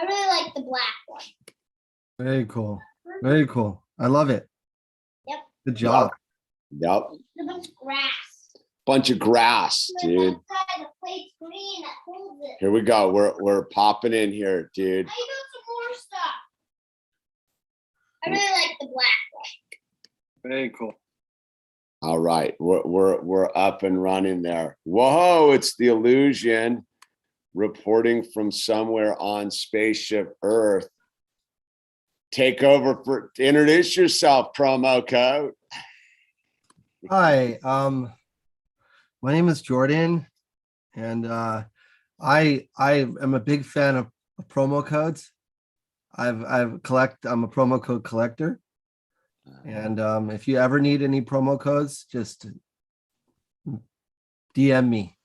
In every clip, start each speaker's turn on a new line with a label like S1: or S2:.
S1: I really like the black one.
S2: Very cool. Very cool. I love it.
S1: Yep.
S2: Good job.
S3: Yep.
S1: The bunch of grass.
S3: Bunch of grass, dude.
S1: The plate's green that holds it.
S3: Here we go. We're popping in here, dude.
S1: I got some more stuff. I really like the black one.
S2: Very cool.
S3: All right, we're up and running there. Whoa, it's the Illusion reporting from somewhere on spaceship Earth. Take over introduce yourself, promo code.
S2: Hi, my name is Jordan, and I am a big fan of promo codes. I'm a promo code collector. And if you ever need any promo codes, just DM me.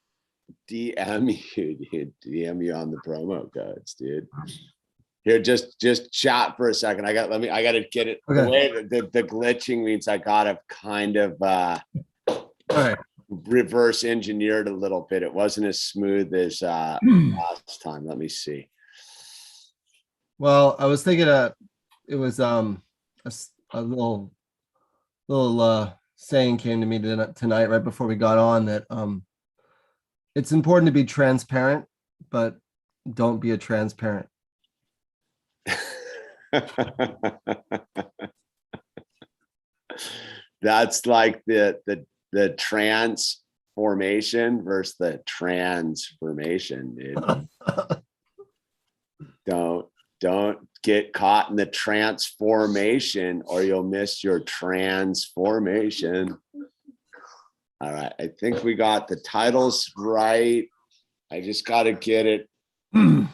S3: DM you, dude. DM you on the promo codes, dude. Here, just chat for a second. I gotta get it.
S2: Okay.
S3: The way the glitching means I gotta kind of
S2: All right.
S3: reverse engineered a little bit. It wasn't as smooth as last time. Let me see.
S2: Well, I was thinking it was a little saying came to me tonight right before we got on that it's important to be transparent, but don't be a transparent.
S3: That's like the transformation versus the transformation, dude. Don't get caught in the transformation or you'll miss your transformation. All right, I think we got the titles right. I just got to get it. I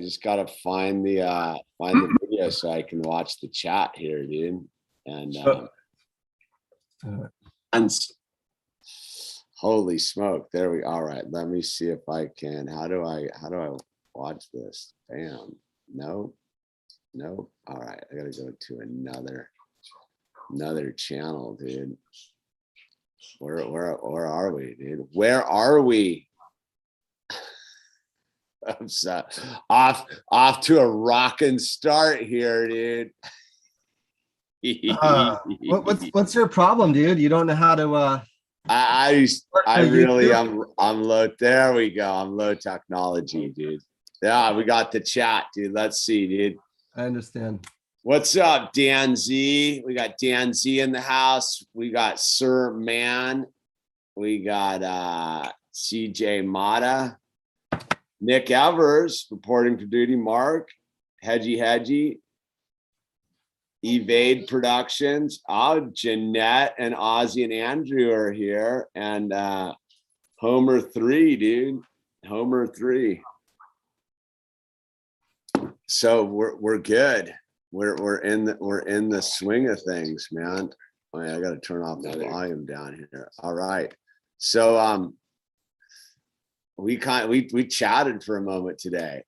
S3: just got to find the video so I can watch the chat here, dude. And holy smoke, there we all right. Let me see if I can. How do I watch this? Bam. No. All right, I gotta go to another channel, dude. Where are we, dude? Where are we? I'm so, off to a rocking start here, dude.
S2: What's your problem, dude? You don't know how to
S3: I really I'm low. There we go. I'm low technology, dude. Yeah, we got the chat, dude. Let's see, dude.
S2: I understand.
S3: What's up, Dan Z? We got Dan Z in the house. We got Sir Man. We got CJ Mata. Nick Evers reporting for duty. Mark. Hedgie. Evade Productions. Oh, Jeanette and Ozzy and Andrew are here. And Homer 3, dude. Homer 3. So we're good. We're in the swing of things, man. Oh, yeah, I got to turn off the volume down here. All right. So we chatted for a moment today.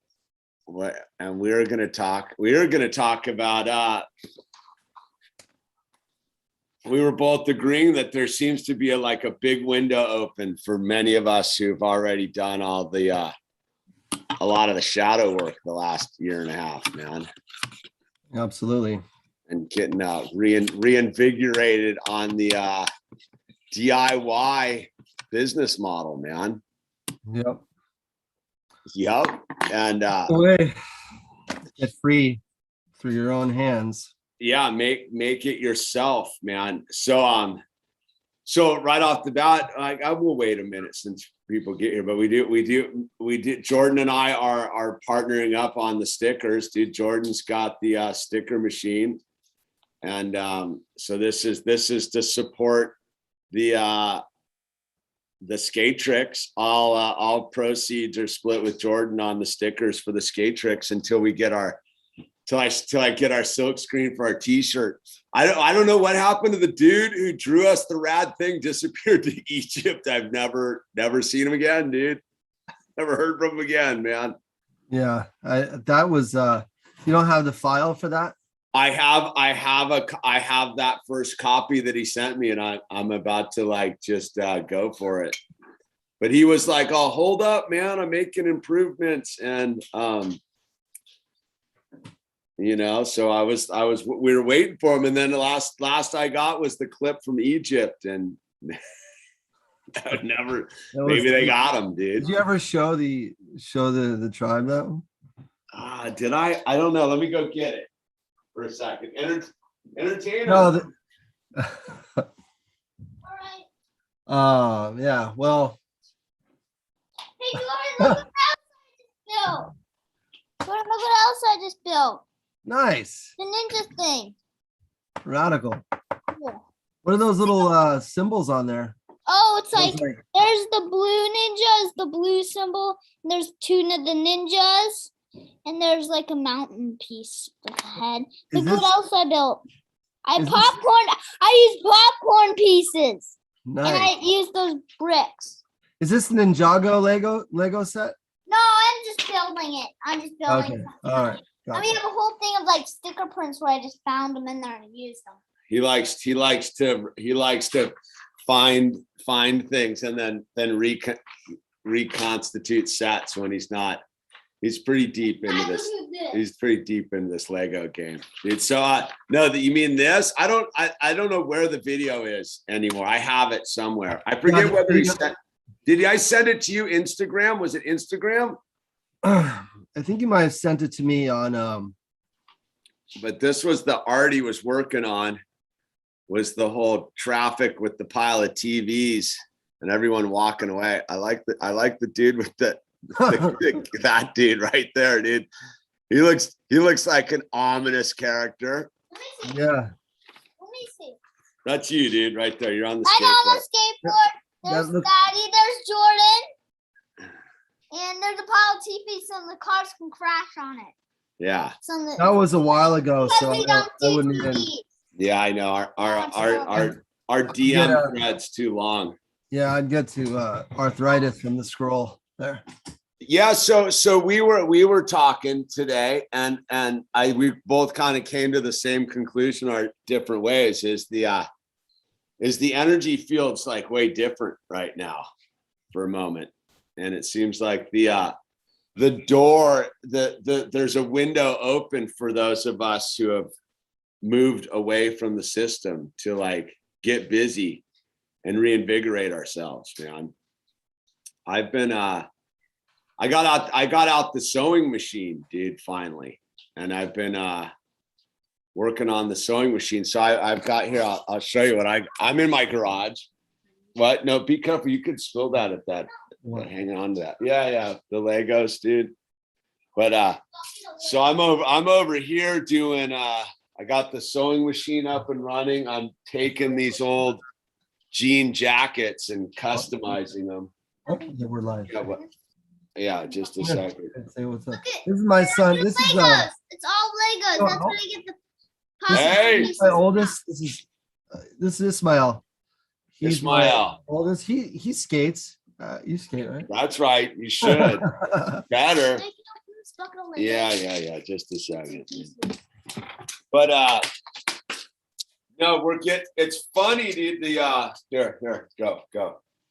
S3: And we were going to talk about we were both agreeing that there seems to be a big window open for many of us who've already done all the a lot of the shadow work the last year and a half, man.
S2: Absolutely.
S3: And getting reinvigorated on the DIY business model, man.
S2: Yep.
S3: And
S2: get free through your own hands.
S3: Yeah, make it yourself, man. So right off the bat, I will wait a minute since people get here, but we do. Jordan and I are partnering up on the stickers, dude. Jordan's got the sticker machine, and so this is to support the skaterix. All proceeds are split with Jordan on the stickers for the skaterix until we get our till I get our silk screen for our t-shirt. I don't know what happened to the dude who drew us the rad thing, disappeared to Egypt. I've never seen him again, dude. Never heard from him again, man.
S2: Yeah, that was you don't have the file for that?
S3: I have that first copy that he sent me, and I'm about to just go for it. but he was like, "Oh, hold up, man, I'm making improvements." And so we were waiting for him, and then the last I got was the clip from Egypt, and I would never. Maybe they got him, dude.
S2: Did you ever show the tribe that one?
S3: Did I? I don't know. Let me go get it for a second. Entertainer.
S2: No.
S1: All right.
S2: Yeah. Well.
S1: Hey, Jordan, look what else I just built.
S2: Nice.
S1: The ninja thing.
S2: Radical.
S1: Yeah.
S2: What are those little symbols on there?
S1: Oh, it's like
S2: Those, like,
S1: there's the blue ninja, is the blue symbol. And there's two of the ninjas, and there's like a mountain piece with a head. Look what else I built. I used popcorn pieces, and
S2: nice.
S1: I used those bricks.
S2: Is this the Ninjago Lego set?
S1: No, I'm just building it. I'm just building.
S2: Okay.
S1: something.
S2: All right.
S1: I mean, I have a whole thing of like sticker prints where I just found them in there and used them.
S3: He likes to find things and then reconstitute sets when he's not. He's pretty deep into this. He's pretty deep in this Lego game, dude. So no, that you mean this? I don't know where the video is anymore. I have it somewhere. I forget whether he sent. Did I send it to you? Instagram? Was it Instagram?
S2: I think you might have sent it to me on.
S3: But this was the art he was working on. Was the whole traffic with the pile of TVs and everyone walking away. I like the dude with that dude right there, dude. He looks like an ominous character.
S2: Yeah.
S1: Let me see.
S3: That's you, dude, right there. You're on the
S1: I'm
S3: skateboard.
S1: on the skateboard. There's Daddy, there's Jordan, and there's a pile of TVs so the cars can crash on it.
S3: Yeah.
S2: That was a while ago, so
S1: we
S2: I
S1: don't do
S2: wouldn't have been.
S1: TVs.
S3: Yeah, I know. Our DM thread's too long.
S2: Yeah, I'd get to arthritis from the scroll there.
S3: Yeah, so we were talking today, and we both kind of came to the same conclusion, our different ways. Is the energy field's like way different right now for a moment, and it seems like the door, there's a window open for those of us who have moved away from the system to like get busy and reinvigorate ourselves, man. I've been I got out the sewing machine, dude, finally. And I've been working on the sewing machine. So I've got here, I'll show you what I'm in my garage. What? No, be careful. You could spill that at that. Hang on to that. Yeah, the Legos, dude. But so I'm over here doing I got the sewing machine up and running. I'm taking these old jean jackets and customizing them.
S2: Oh, yeah, we're live.
S3: Yeah, just a second.
S2: Say what's up. This is my son. This is
S1: Legos. It's all Legos. That's where I get the
S3: Hey.
S1: pieces
S2: my
S1: from.
S2: oldest. This is Ismail. He's my
S3: Ismail.
S2: oldest. He skates. You skate, right?
S3: That's right. You should. Better.
S1: Make it open this bucket of Legos.
S3: Yeah. Just a second. But no, it's funny, dude. Here, go.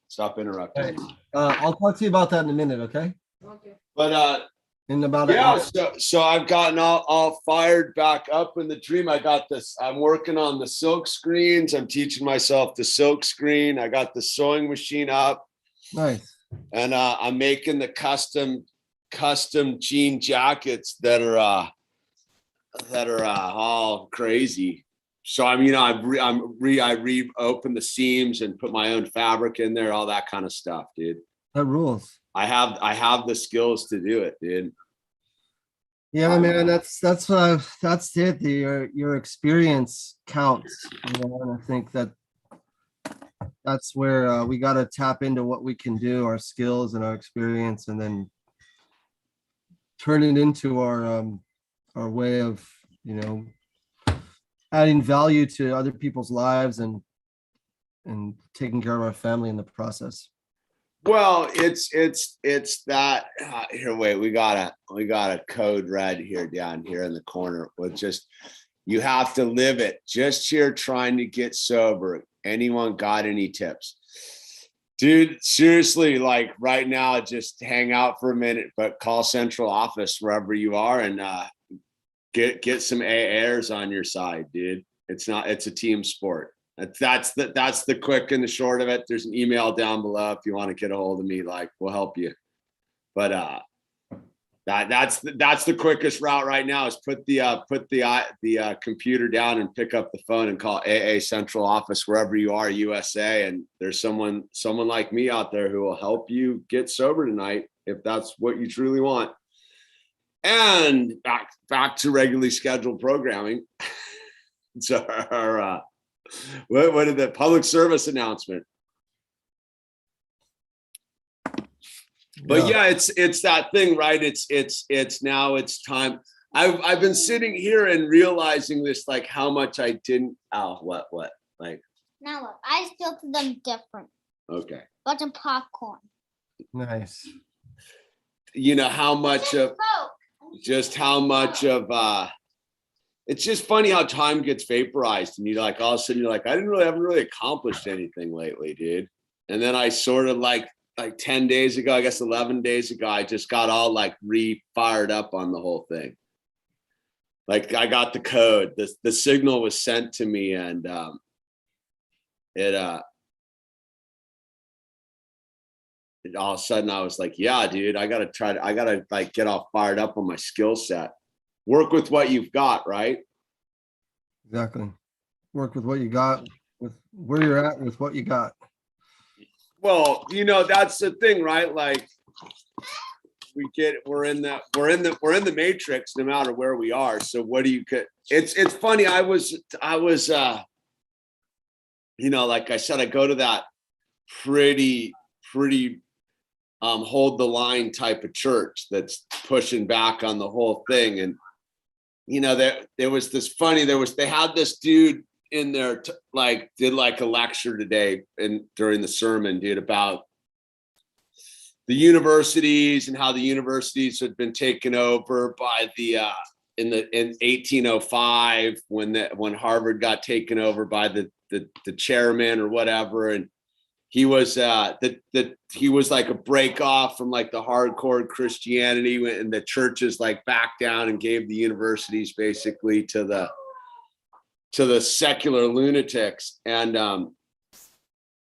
S3: Stop interrupting.
S2: I'll talk to you about that in a minute, okay?
S1: Okay.
S3: But
S2: In about an
S3: yeah,
S2: hour.
S3: so I've gotten all fired back up in the dream. I got this. I'm working on the silk screens. I'm teaching myself the silk screen. I got the sewing machine up.
S2: Nice.
S3: And I'm making the custom jean jackets that are all crazy. So I reopened the seams and put my own fabric in there, all that kind of stuff, dude.
S2: That rules.
S3: I have the skills to do it, dude.
S2: Yeah, man, that's it. Your experience counts. And I think that's where we got to tap into what we can do, our skills and our experience, and then turn it into our way of, adding value to other people's lives and taking care of our family in the process.
S3: Well, it's that here. Wait, we got a code red here down here in the corner with just, you have to live it. Just here trying to get sober. Anyone got any tips? Dude, seriously, like right now, just hang out for a minute, but call central office wherever you are and get some AAers on your side, dude. It's a team sport. That's the quick and the short of it. There's an email down below if you want to get a hold of me, like we'll help you. But that's the quickest route right now is put the computer down and pick up the phone and call AA central office wherever you are, USA, and there's someone like me out there who will help you get sober tonight if that's what you truly want. And back to regularly scheduled programming. So our what is the public service announcement? But yeah, it's that thing, right? It's now it's time. I've been sitting here and realizing this, like how much I didn't. Oh, what like?
S1: Now look, I still to them different.
S3: Okay.
S1: Bunch of popcorn.
S2: Nice.
S3: You know how much of just how much of it's just funny how time gets vaporized and you're like all of a sudden you're like I haven't really accomplished anything lately, dude. And then I sort of like 10 days ago, I guess 11 days ago, I just got all like fired up on the whole thing. Like I got the code, the signal was sent to me and it all of a sudden I was like, yeah, dude, I gotta like get all fired up on my skill set. Work with what you've got, right?
S2: Exactly. Work with what you got, with where you're at, with what you got.
S3: Well, you know, that's the thing, right? Like we're in the matrix no matter where we are. So what do you get? It's funny. I was you know, like I said, I go to that pretty hold the line type of church that's pushing back on the whole thing. And you know, there was this funny, they had this dude in there did like a lecture today and during the sermon, dude, about the universities and how the universities had been taken over by the in 1805 when Harvard got taken over by the chairman or whatever, and he was he was like a break off from like the hardcore Christianity, and the churches like backed down and gave the universities basically to the secular lunatics. And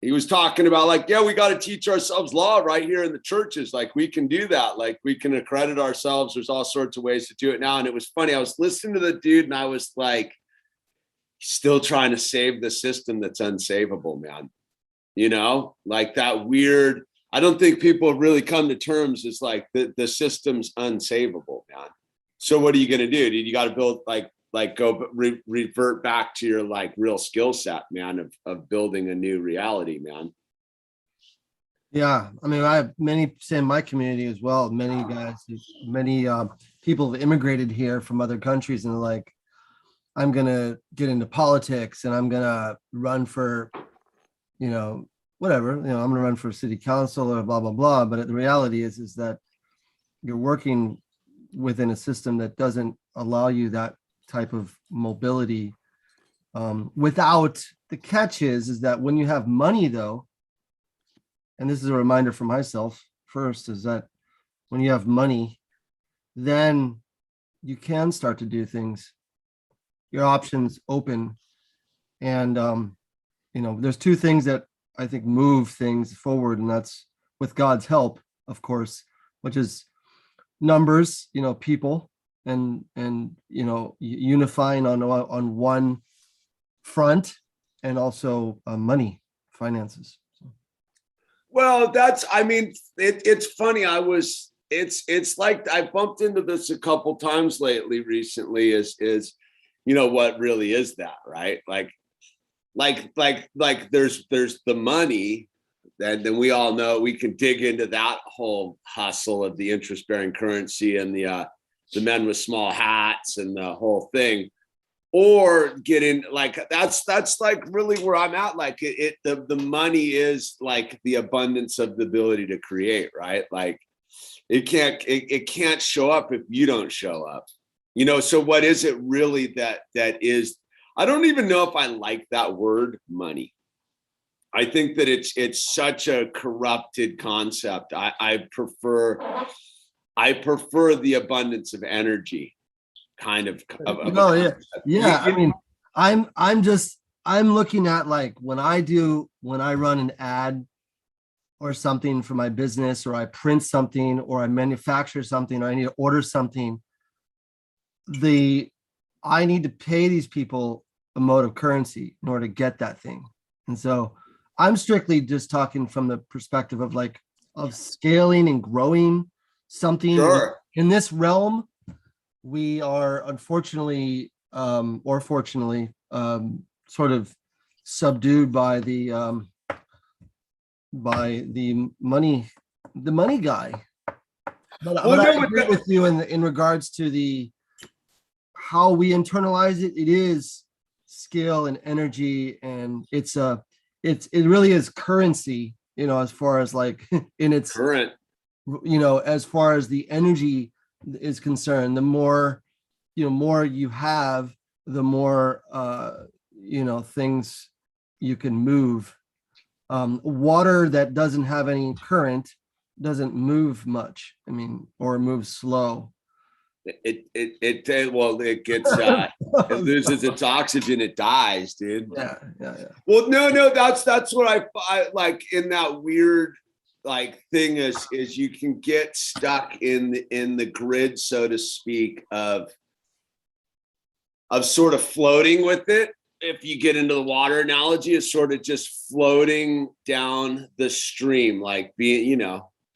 S3: he was talking about like, yeah, we got to teach ourselves law right here in the churches. Like we can do that. Like we can accredit ourselves. There's all sorts of ways to do it now. And it was funny. I was listening to the dude and I was like, still trying to save the system that's unsavable, man. You know, like that weird, I don't think people have really come to terms as like the system's unsavable, man. So what are you going to do? Dude, you got to build revert back to your like real skill set, man, of building a new reality, man.
S2: Yeah. I mean, I have many, say in my community as well, many guys, many people have immigrated here from other countries and they're like, I'm going to get into politics and I'm going to run for, you know, whatever, you know, I'm going to run for city council or blah, blah, blah. But the reality is that you're working within a system that doesn't allow you that type of mobility without the catch is that when you have money though, and this is a reminder for myself first, is that when you have money, then you can start to do things, your options open. And you know, there's two things that I think move things forward, and that's with God's help, of course, which is numbers, you know, people, and you know, unifying on one front, and also money, finances.
S3: Well, I mean, it's funny. It's like I bumped into this a couple times recently is, you know, what really is that, right? Like there's the money, and then we all know we can dig into that whole hustle of the interest-bearing currency and the men with small hats and the whole thing, or get in like that's like really where I'm at. Like the money is like the abundance of the ability to create, right? Like it can't show up if you don't show up, you know. So what is it really that is? I don't even know if I like that word money. I think that it's such a corrupted concept. I prefer the abundance of energy kind of
S2: No, yeah, yeah. I mean, I'm looking at like when I run an ad or something for my business, or I print something, or I manufacture something, or I need to order something. I need to pay these people a mode of currency in order to get that thing. And so I'm strictly just talking from the perspective of like of scaling and growing something.
S3: Sure.
S2: In this realm. We are unfortunately, or fortunately, sort of subdued by the money guy. But I agree with you in regards to how we internalize it. It is skill and energy, and it really is currency. As far as like in its
S3: current,
S2: as far as the energy is concerned, the more you have, the more things you can move. Water that doesn't have any current doesn't move much. I mean, or moves slow.
S3: It gets it loses its oxygen, it dies, dude.
S2: Yeah.
S3: Well, no, that's what I like in that weird like thing is you can get stuck in the grid, so to speak, of sort of floating with it. If you get into the water analogy, it's sort of just floating down the stream, like being,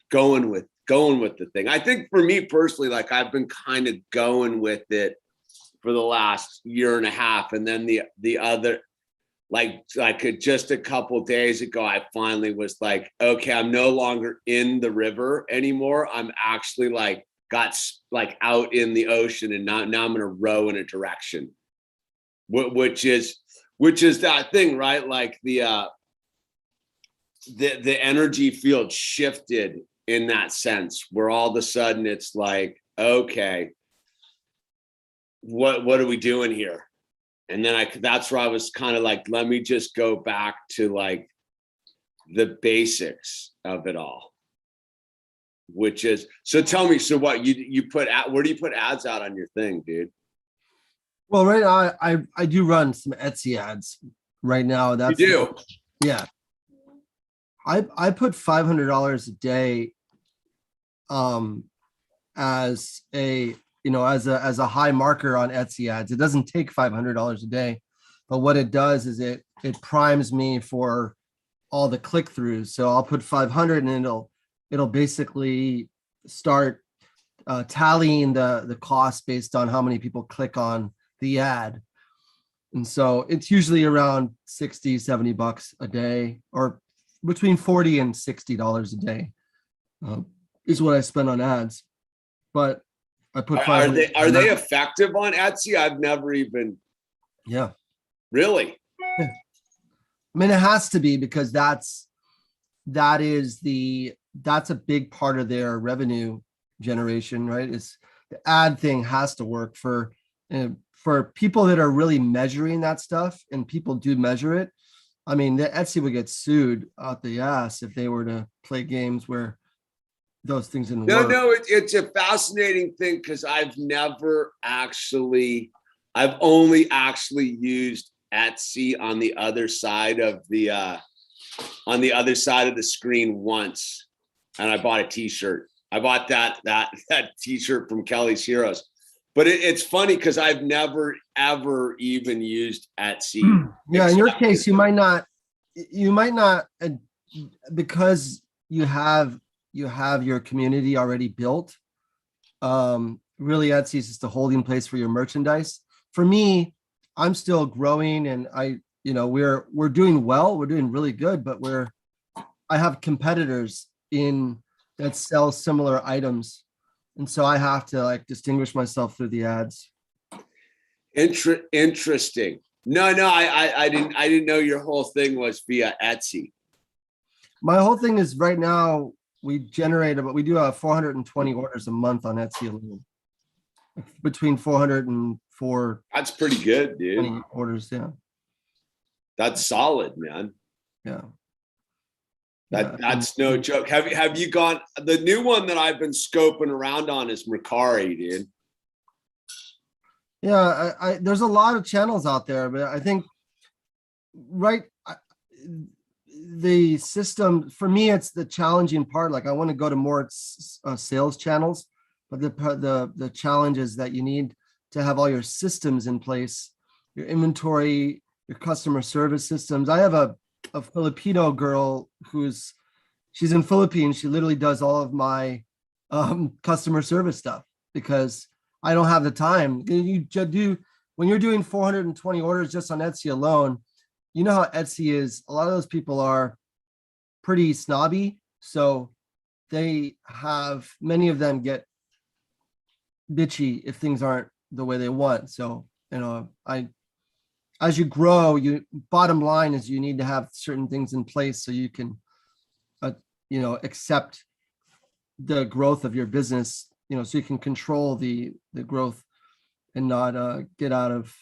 S3: going with the thing. I think for me personally, like I've been kind of going with it for the last year and a half. And then the other, like just a couple days ago, I finally was like, okay, I'm no longer in the river anymore. I'm actually got out in the ocean, and now I'm going to row in a direction, which is that thing, right? Like the energy field shifted in that sense, where all of a sudden it's like, okay, what are we doing here? And then that's where I was kind of like, let me just go back to like the basics of it all, which is, so tell me, so what you put at, where do you put ads out on your thing, dude?
S2: Well, right now I do run some Etsy ads right now. That's
S3: you do?
S2: Yeah. I put $500 a day as a as a high marker on Etsy ads. It doesn't take $500 a day, but what it does is it primes me for all the click-throughs. So I'll put 500 and it'll basically start tallying the cost based on how many people click on the ad. And so it's usually around 60, 70 bucks a day, or between $40 and $60 a day is what I spend on ads. But I put
S3: are they effective on Etsy? I've never even.
S2: Yeah.
S3: Really?
S2: Yeah. I mean, it has to be, because that's a big part of their revenue generation, right? It's the ad thing has to work for people that are really measuring that stuff, and people do measure it. I mean, the Etsy would get sued out the ass if they were to play games where those things didn't work.
S3: No, it's a fascinating thing, because I've only actually used Etsy on the other side of the screen once, and I bought a t-shirt. I bought that t-shirt from Kelly's Heroes. But it's funny, because I've never ever even used Etsy.
S2: Yeah, in your case, you might not, because you have your community already built. Really, Etsy is just a holding place for your merchandise. For me, I'm still growing, and we're doing well. We're doing really good, but I have competitors that sell similar items. And so I have to distinguish myself through the ads.
S3: Interesting. No, I didn't know your whole thing was via Etsy.
S2: My whole thing is, right now we do 420 orders a month on Etsy alone. Between 400 and 4.
S3: That's pretty good, dude.
S2: Orders, yeah.
S3: That's solid, man.
S2: Yeah.
S3: That's no joke. Have you gone? The new one that I've been scoping around on is Mercari, dude.
S2: Yeah, there's a lot of channels out there, but I think the system for me, it's the challenging part. Like I want to go to more sales channels, but the challenge is that you need to have all your systems in place, your inventory, your customer service systems. I have a Filipino girl she's in Philippines. She literally does all of my customer service stuff because I don't have the time. When you're doing 420 orders just on Etsy alone, you know how Etsy is. A lot of those people are pretty snobby. So many of them get bitchy if things aren't the way they want. So, as you grow, bottom line is you need to have certain things in place so you can, accept the growth of your business, so you can control the growth and not get out of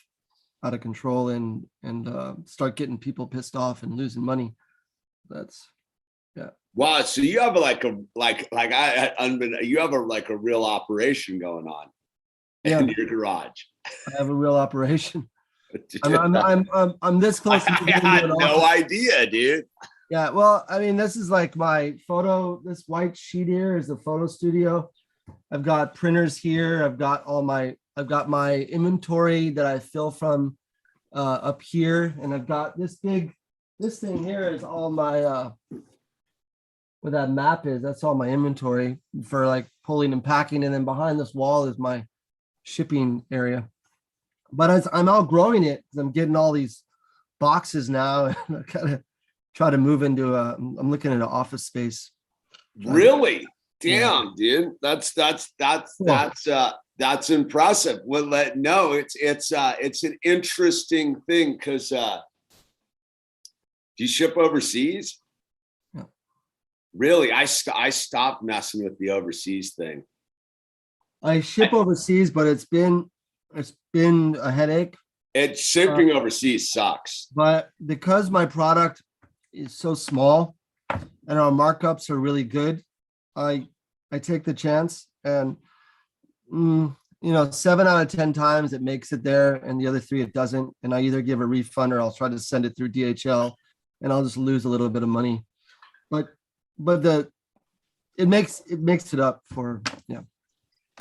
S2: control and start getting people pissed off and losing money.
S3: Wow. So you have you have a real operation going on in your garage.
S2: I have a real operation. I'm this close.
S3: I had no idea, dude.
S2: Yeah, well, I mean, this is like my this white sheet here is the photo studio. I've got printers here. I've got my inventory that I fill from up here. And I've got this thing here is all my, where that map is, that's all my inventory for like pulling and packing. And then behind this wall is my shipping area. But as I'm outgrowing it, because I'm getting all these boxes now, and I kind of try to move into I'm looking at an office space.
S3: Really? Damn, dude. That's impressive. Well, it's an interesting thing because do you ship overseas?
S2: Yeah.
S3: Really? I stopped messing with the overseas thing.
S2: I ship overseas, but it's been a headache.
S3: Shipping overseas sucks.
S2: But because my product is so small and our markups are really good, I take the chance, and 7 out of 10 times it makes it there, and the other 3 it doesn't. And I either give a refund or I'll try to send it through DHL, and I'll just lose a little bit of money. But it makes it up for
S3: Yeah.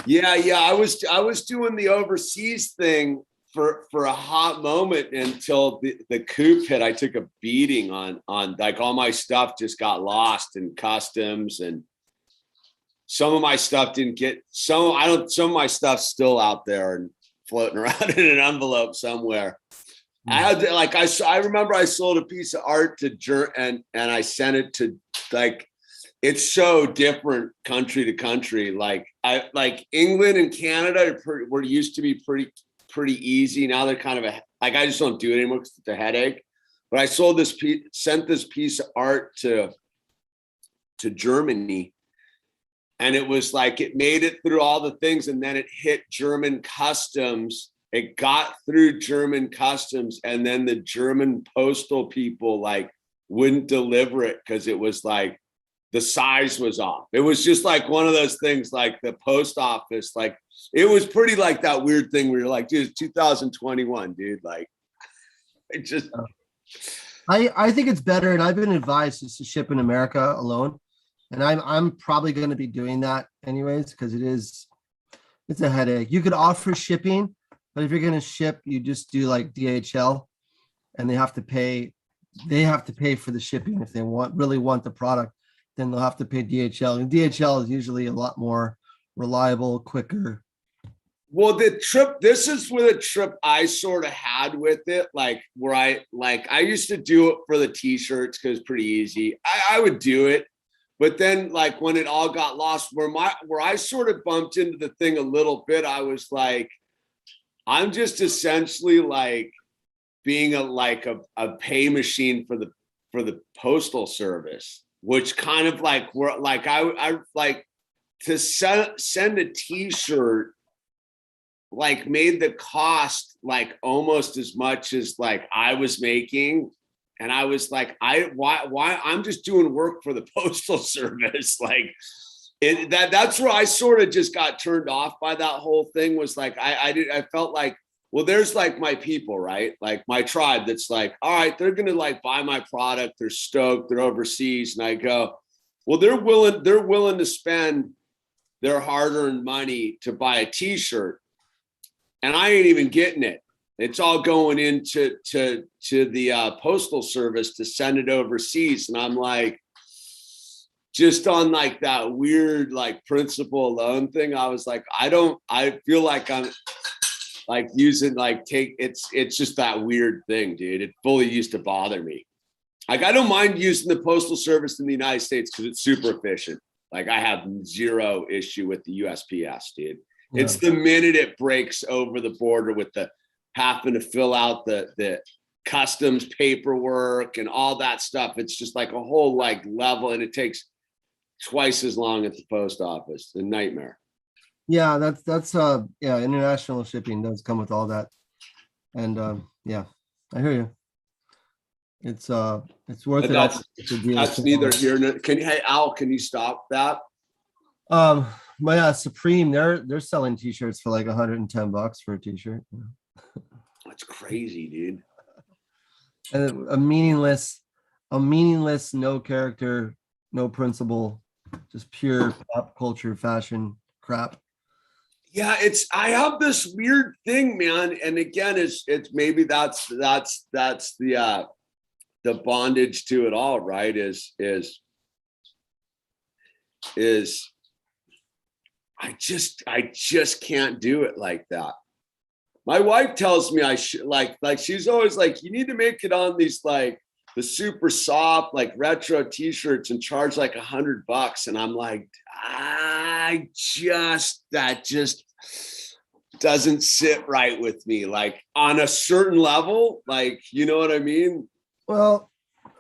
S3: I was doing the overseas thing for a hot moment until the coup hit. I took a beating on like all my stuff just got lost in customs, and some of my stuff didn't get some of my stuff's still out there and floating around in an envelope somewhere. I remember I sold a piece of art to and I sent it to it's so different country to country. Like England and Canada were used to be pretty easy. Now they're kind of I just don't do it anymore because it's a headache. But I sent this piece of art to Germany, and it was like it made it through all the things, and then it hit German customs. It got through German customs, and then the German postal people wouldn't deliver it because it was like the size was off. It was just like one of those things, like the post office, it was pretty like that weird thing where you're like, dude, it's 2021, dude. It just.
S2: I think it's better, and I've been advised just to ship in America alone, and I'm probably going to be doing that anyways because it's a headache. You could offer shipping, but if you're going to ship, you just do like DHL, and they have to pay for the shipping if they really want the product. Then they'll have to pay DHL, and DHL is usually a lot more reliable, quicker.
S3: Well, this is with a trip I sort of had with it, where I used to do it for the t-shirts because it's pretty easy. I would do it, but then when it all got lost, where I sort of bumped into the thing a little bit, I was like, I'm just essentially being a pay machine for the postal service, which kind of I to send a t-shirt made the cost almost as much as I was making, And I was like, why I'm just doing work for the postal service. Like that's where I sort of just got turned off by that whole thing. Was like, I felt like, well, there's like my people, right? Like my tribe that's like, all right, they're going to like buy my product. They're stoked. They're overseas. And I go, well, they're willing to spend their hard-earned money to buy a t-shirt. And I ain't even getting it. It's all going into the postal service to send it overseas. And I'm like, just on like that weird like principle alone thing, I was like, I feel like I'm like using like it's just that weird thing, dude. It fully used to bother me. Like I don't mind using the postal service in the United States because it's super efficient. Like I have zero issue with the USPS, dude. Yeah. It's the minute it breaks over the border with the having to fill out the customs paperwork and all that stuff. It's just like a whole like level, and it takes twice as long at the post office. The nightmare.
S2: Yeah, that's yeah, international shipping does come with all that. And yeah, I hear you. It's worth it.
S3: That's neither here nor hey Al, can you stop that?
S2: But yeah, Supreme, they're selling t-shirts for like $110 for a t-shirt.
S3: That's crazy, dude.
S2: And a meaningless, no character, no principle, just pure pop culture fashion crap.
S3: Yeah, I have this weird thing, man. And again, it's maybe that's the bondage to it all, right? Is I just can't do it like that. My wife tells me I should like she's always like, you need to make it on these like the super soft like retro t-shirts and charge like $100. And I'm like, that just doesn't sit right with me. Like on a certain level, like, you know what I mean?
S2: Well,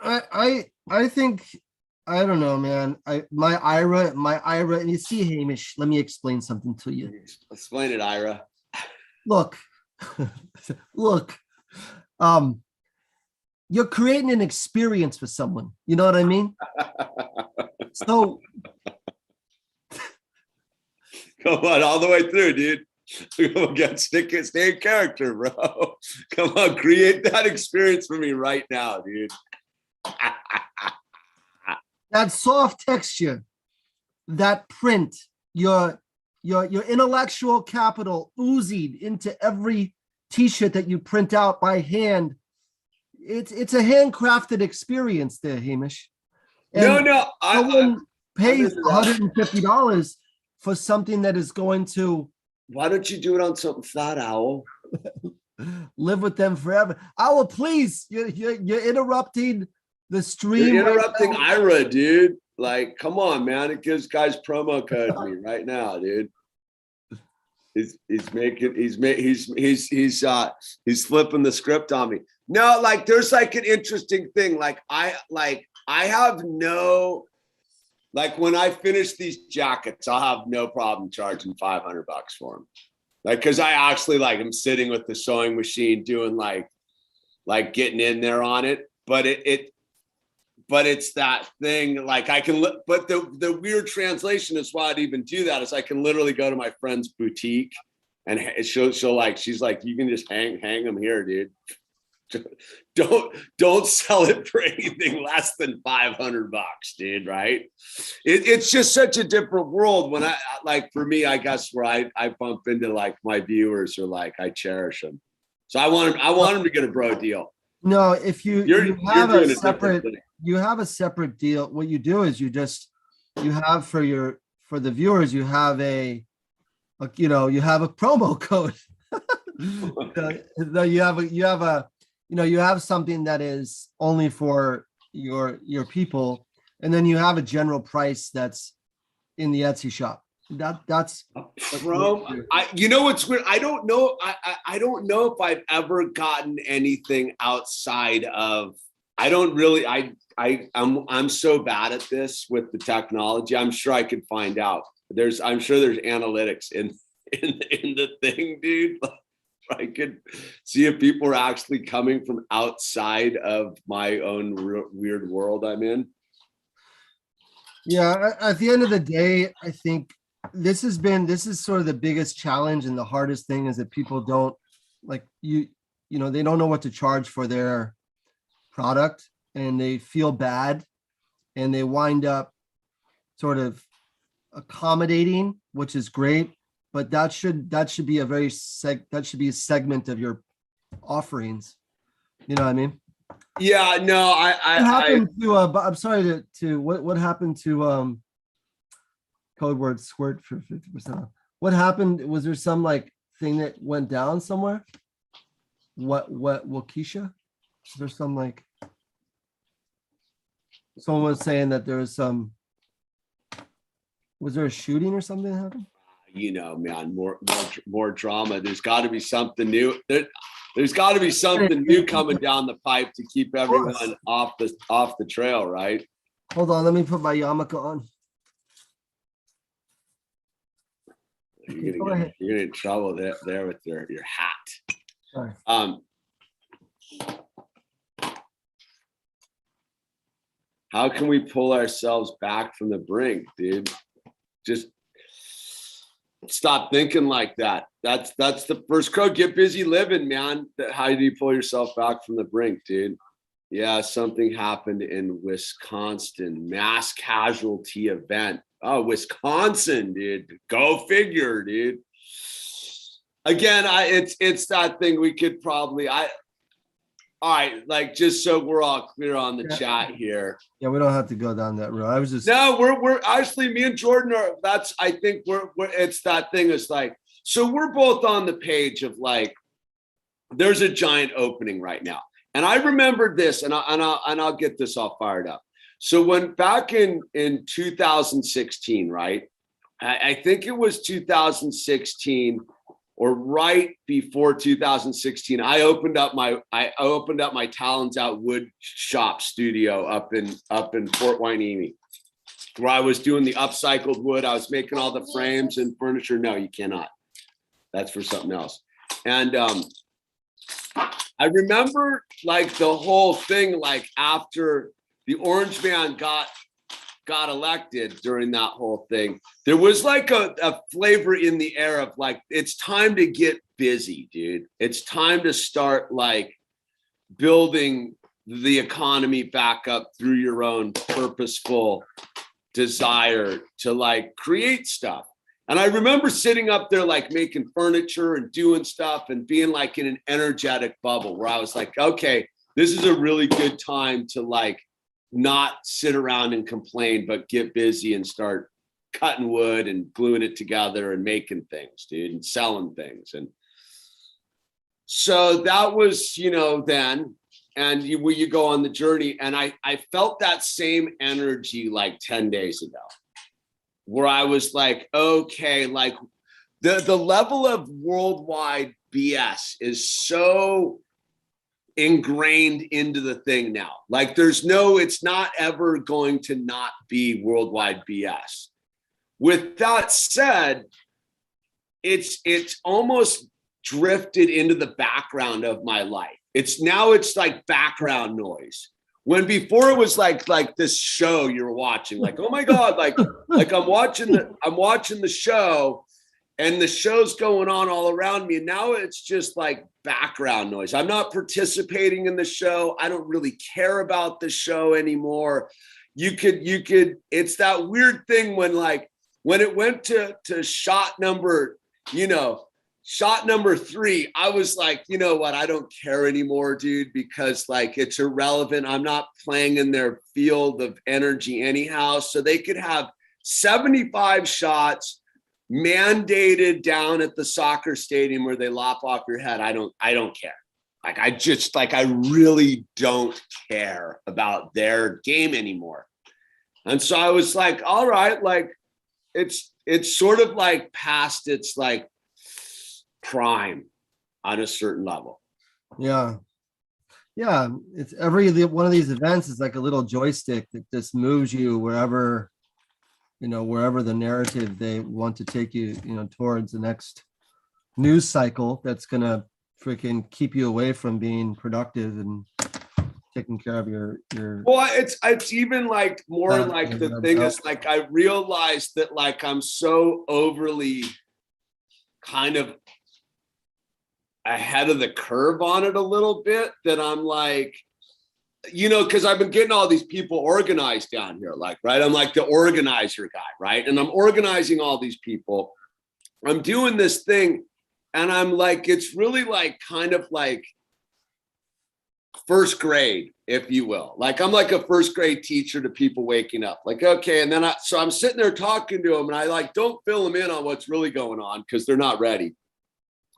S2: I think, I don't know, man. My Ira, and you see, Hamish, let me explain something to you.
S3: Explain it, Ira.
S2: Look, you're creating an experience for someone. You know what I mean? So
S3: come on, all the way through, dude. Come on, stay in character, bro. Come on, create that experience for me right now, dude.
S2: That soft texture, that print, your intellectual capital oozing into every t-shirt that you print out by hand. It's a handcrafted experience there, Hamish. And
S3: no,
S2: someone pays $150 for something that is going to.
S3: Why don't you do it on something flat, Owl?
S2: Live with them forever. Owl, please, you're interrupting the stream.
S3: You're interrupting Ira, dude. Like, come on, man. It gives guys promo code me right now, dude. He's flipping the script on me. No, like there's like an interesting thing. Like I have no, like when I finish these jackets, I'll have no problem charging $500 for them. Like, cause I actually like, I'm sitting with the sewing machine doing like getting in there on it. But it's that thing, like I can, but the weird translation is why I'd even do that is I can literally go to my friend's boutique and she'll like, she's like, you can just hang them here, dude. Don't sell it for anything less than $500, dude. Right? It's just such a different world when I like, for me, I guess where I bump into like my viewers are like, I cherish them. So I want them to get a bro deal.
S2: No, if you have a separate deal, what you do is you have for the viewers, you have a promo code. You have something that is only for your people, and then you have a general price that's in the Etsy shop. That's you know what's weird? I don't know. I don't know if I've ever gotten anything outside of. I don't really. I'm so bad at this with the technology. I'm sure I could find out. I'm sure there's analytics in the thing, dude.
S3: I could see if people are actually coming from outside of my own weird world I'm in.
S2: Yeah, at the end of the day, I think this is sort of the biggest challenge, and the hardest thing is that people don't like they don't know what to charge for their product, and they feel bad, and they wind up sort of accommodating, which is great, but that should be a segment of your offerings. You know what I mean?
S3: Yeah, no,
S2: What happened to I'm sorry to what happened to code word squirt for 50% off? What happened? Was there some like thing that went down somewhere? What Waukesha? Is there some like someone was saying that there was some, was there a shooting or something that happened?
S3: You know, man, more drama. There's got to be something new. There's got to be something new coming down the pipe to keep everyone off the trail, right?
S2: Hold on, let me put my yarmulke on.
S3: You're gonna get in trouble there with your hat.
S2: Sorry.
S3: How can we pull ourselves back from the brink, dude? Just stop thinking like that. That's the first crow. Get busy living, man. How do you pull yourself back from the brink, dude? Yeah, something happened in Wisconsin. Mass casualty event. Oh, Wisconsin, dude. Go figure, dude. Again, it's that thing we could probably all right, like just so we're all clear on the chat here.
S2: Yeah, we don't have to go down that road. I was just
S3: we're actually, me and Jordan are, I think we're it's that thing is like, so we're both on the page of like, there's a giant opening right now. And I remembered this, and I'll get this all fired up. So when back in 2016, right? I think it was 2016 or right before 2016, I opened up my Talons Out wood shop studio up in Fort Hueneme, where I was doing the upcycled wood. I was making all the frames and furniture. No, you cannot. That's for something else. And I remember like the whole thing, like after the Orange Man got elected, during that whole thing, there was like a flavor in the air of like, it's time to get busy, dude. It's time to start like building the economy back up through your own purposeful desire to like create stuff. And I remember sitting up there like making furniture and doing stuff and being like in an energetic bubble where I was like, okay, this is a really good time to like not sit around and complain, but get busy and start cutting wood and gluing it together and making things, dude, and selling things. And so that was, then, and you go on the journey. And I felt that same energy like 10 days ago, where I was like, okay, like the level of worldwide BS is so ingrained into the thing now. Like it's not ever going to not be worldwide BS. With that said, it's almost drifted into the background of my life. It's like background noise. When before it was like this show you're watching, like, oh my God, like I'm watching the show and the show's going on all around me. And now it's just like background noise. I'm not participating in the show. I don't really care about the show anymore. You could, it's that weird thing when it went to shot number 3, I was like, you know what? I don't care anymore, dude, because like it's irrelevant. I'm not playing in their field of energy anyhow. So they could have 75 shots mandated down at the soccer stadium where they lop off your head. I don't care. Like I really don't care about their game anymore. And so I was like, all right, like it's sort of like past its like prime on a certain level.
S2: Yeah. It's every one of these events is like a little joystick that just moves you wherever the narrative they want to take you, towards the next news cycle that's going to freaking keep you away from being productive and taking care of your
S3: Well, it's even like more like the thing is like I realized that like I'm so overly kind of ahead of the curve on it a little bit that I'm like, you know, because I've been getting all these people organized down here, like, right? I'm like the organizer guy, right? And I'm organizing all these people. I'm doing this thing, and I'm like, it's really like kind of like first grade, if you will. Like I'm like a first grade teacher to people waking up. Like, okay, and then so I'm sitting there talking to them, and I like don't fill them in on what's really going on because they're not ready.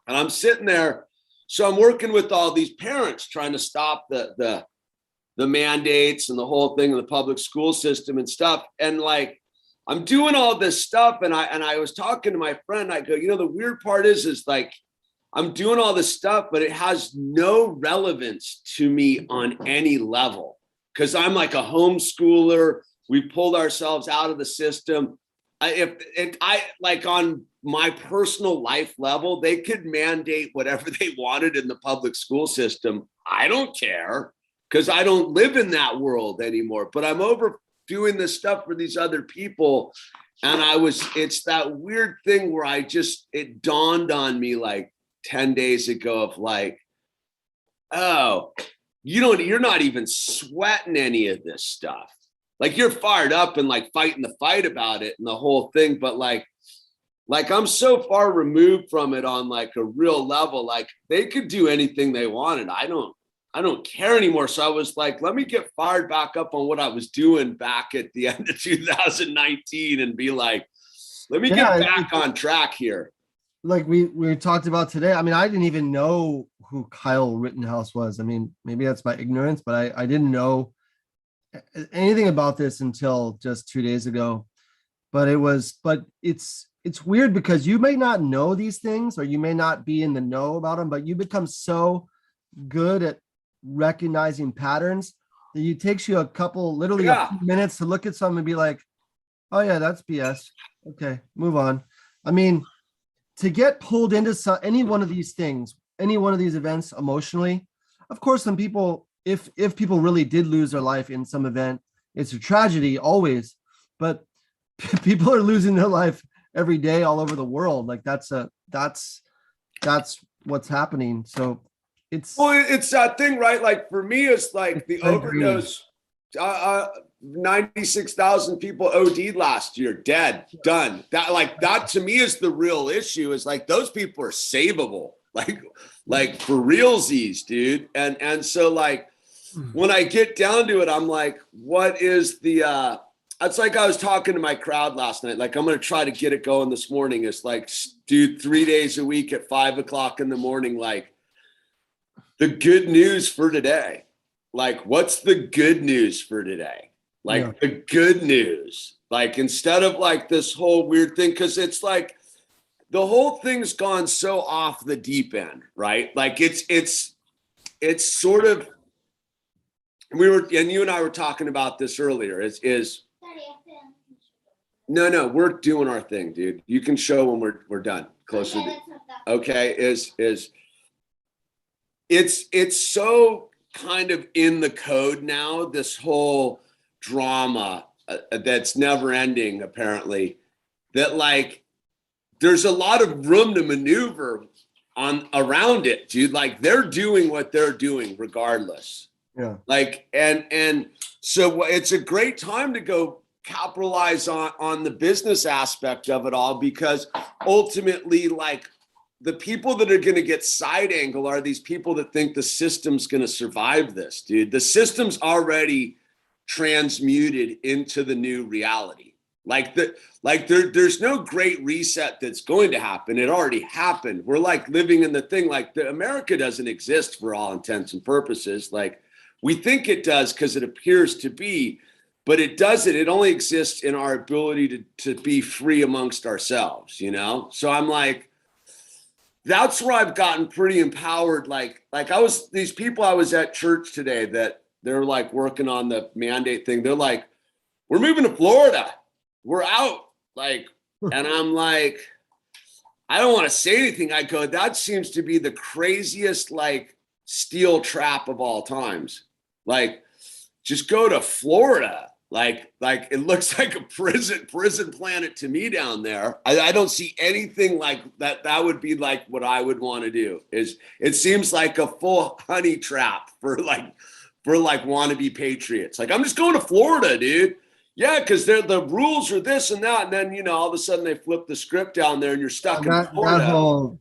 S3: And I'm sitting there, so I'm working with all these parents trying to stop the mandates and the whole thing in the public school system and stuff. And like, I'm doing all this stuff. And I was talking to my friend, I go, you know, the weird part is like, I'm doing all this stuff, but it has no relevance to me on any level. Cause I'm like a homeschooler. We pulled ourselves out of the system. If I like on my personal life level, they could mandate whatever they wanted in the public school system. I don't care. Because I don't live in that world anymore, but I'm over doing this stuff for these other people. And it's that weird thing where it dawned on me like 10 days ago of like, oh, you're not even sweating any of this stuff. Like you're fired up and like fighting the fight about it and the whole thing. But like I'm so far removed from it on like a real level, like they could do anything they wanted. I don't care anymore. So I was like, let me get fired back up on what I was doing back at the end of 2019 and be like, let me get back on track here.
S2: Like we talked about today. I mean, I didn't even know who Kyle Rittenhouse was. I mean, maybe that's my ignorance, but I didn't know anything about this until just 2 days ago. But it's weird because you may not know these things or you may not be in the know about them, but you become so good at recognizing patterns that it takes you literally a few minutes to look at something and be like, oh yeah, that's BS. Okay, move on. I mean, to get pulled into any one of these things, any one of these events emotionally, of course, some people, if people really did lose their life in some event, it's a tragedy always, but people are losing their life every day all over the world. Like that's what's happening. So it's
S3: that thing, right? Like for me, it's like the overdose. 96,000 people OD'd last year, dead, done. That to me is the real issue. Is like those people are savable, like for realsies, dude. And so like when I get down to it, I'm like, what is the? It's like I was talking to my crowd last night. Like I'm gonna try to get it going this morning. It's like, dude, 3 days a week at 5 o'clock in the morning, like. The good news for today. Like, what's the good news for today? Like the good news. Like instead of like this whole weird thing, because it's like the whole thing's gone so off the deep end, right? Like it's sort of you and I were talking about this earlier. No, we're doing our thing, dude. You can show when we're done. Closer. Okay, it's so kind of in the code now, this whole drama that's never ending, apparently, that like there's a lot of room to maneuver around it, dude. Like they're doing what they're doing regardless.
S2: Yeah.
S3: Like, and so it's a great time to go capitalize on the business aspect of it all, because ultimately, like, the people that are going to get side angle are these people that think the system's going to survive this, dude. The system's already transmuted into the new reality. There's no great reset that's going to happen. It already happened. We're like living in the thing, like America doesn't exist for all intents and purposes. Like we think it does because it appears to be, but it doesn't. It only exists in our ability to be free amongst ourselves, you know? So I'm like, that's where I've gotten pretty empowered. Like these people I was at church today that they're like working on the mandate thing. They're like, we're moving to Florida. We're out. Like, and I'm like, I don't want to say anything. I go, that seems to be the craziest like steel trap of all times. Like, just go to Florida. Like it looks like a prison planet to me down there. I don't see anything like that. That would be like what I would want to do. Is it seems like a full honey trap for wannabe patriots. Like, I'm just going to Florida, dude. Yeah, because the rules are this and that, and then, you know, all of a sudden they flip the script down there, and you're stuck in Florida.
S2: That whole,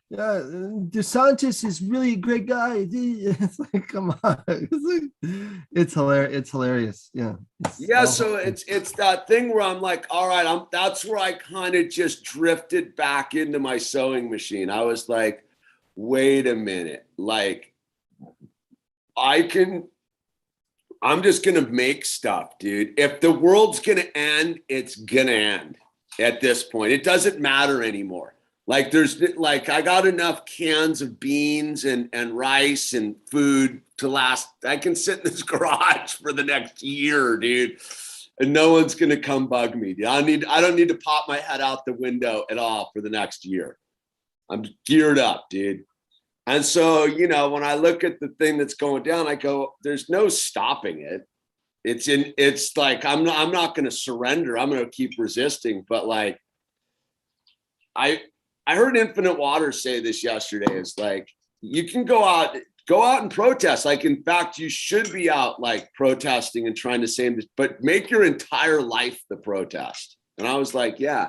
S2: yeah, DeSantis is really a great guy. It's like, come on, it's hilarious. It's hilarious. Yeah.
S3: So it's that thing where I'm like, all right, that's where I kind of just drifted back into my sewing machine. I was like, wait a minute, like I'm just going to make stuff, dude. If the world's going to end, it's going to end at this point. It doesn't matter anymore. Like, I got enough cans of beans and rice and food to last. I can sit in this garage for the next year, dude. And no one's going to come bug me. Dude. I don't need to pop my head out the window at all for the next year. I'm geared up, dude. And so, you know, when I look at the thing that's going down, I go, there's no stopping it. It's like, I'm not going to surrender. I'm going to keep resisting. But like, I heard Infinite Water say this yesterday. It's like, you can go out and protest. Like, in fact, you should be out like protesting and trying to say, but make your entire life the protest. And I was like, yeah,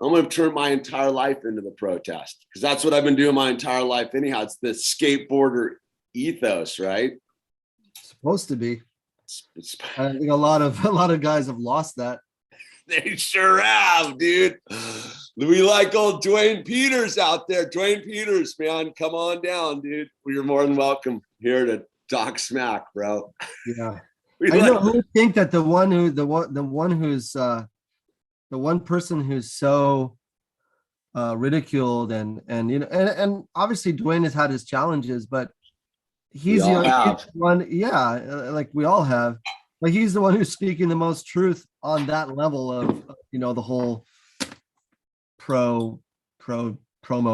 S3: I'm going to turn my entire life into the protest, because that's what I've been doing my entire life anyhow. It's the skateboarder ethos, right?
S2: It's supposed to be. I think a lot of guys have lost that.
S3: They sure have, dude. We like old Dwayne Peters out there. Dwayne Peters, man, come on down, dude. You're more than welcome here to talk smack, bro.
S2: Yeah. I know. Who would think that the one person who's so ridiculed and you know, and obviously Dwayne has had his challenges, but he's the one, like we all have, like he's the one who's speaking the most truth on that level of, you know, the whole promo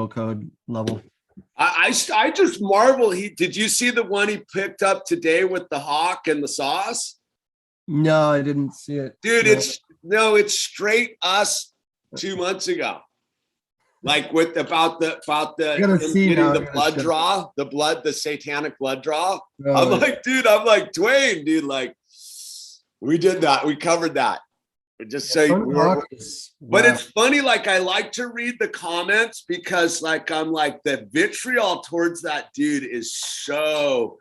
S2: code level.
S3: I just marvel. Did you see the one he picked up today with the hawk and the sauce?
S2: No, I didn't see it,
S3: dude. It's straight us 2 months ago, like with about the blood draw, the satanic blood draw. I'm like, Dwayne, dude, like we did that, we covered that. Just say, but it's funny. Like, I like to read the comments because, like, I'm like, the vitriol towards that dude is so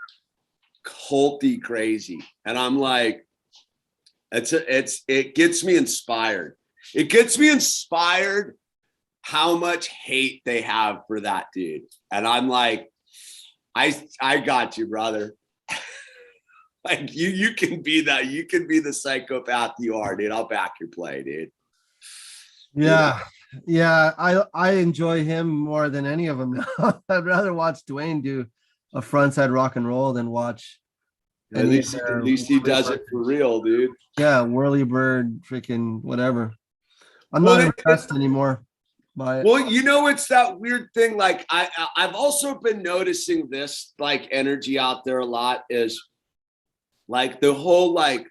S3: culty crazy, and I'm like, it gets me inspired. It gets me inspired how much hate they have for that dude. And I'm like, I got you, brother. Like, you can be that. You can be the psychopath you are, dude. I'll back your play, dude.
S2: Yeah. I enjoy him more than any of them now. I'd rather watch Dwayne do a frontside rock and roll than watch.
S3: At least he does it for real, dude.
S2: Yeah, whirly bird, freaking whatever. I'm not impressed anymore by it.
S3: Well, you know, it's that weird thing. Like, I've also been noticing this like energy out there a lot, is like the whole like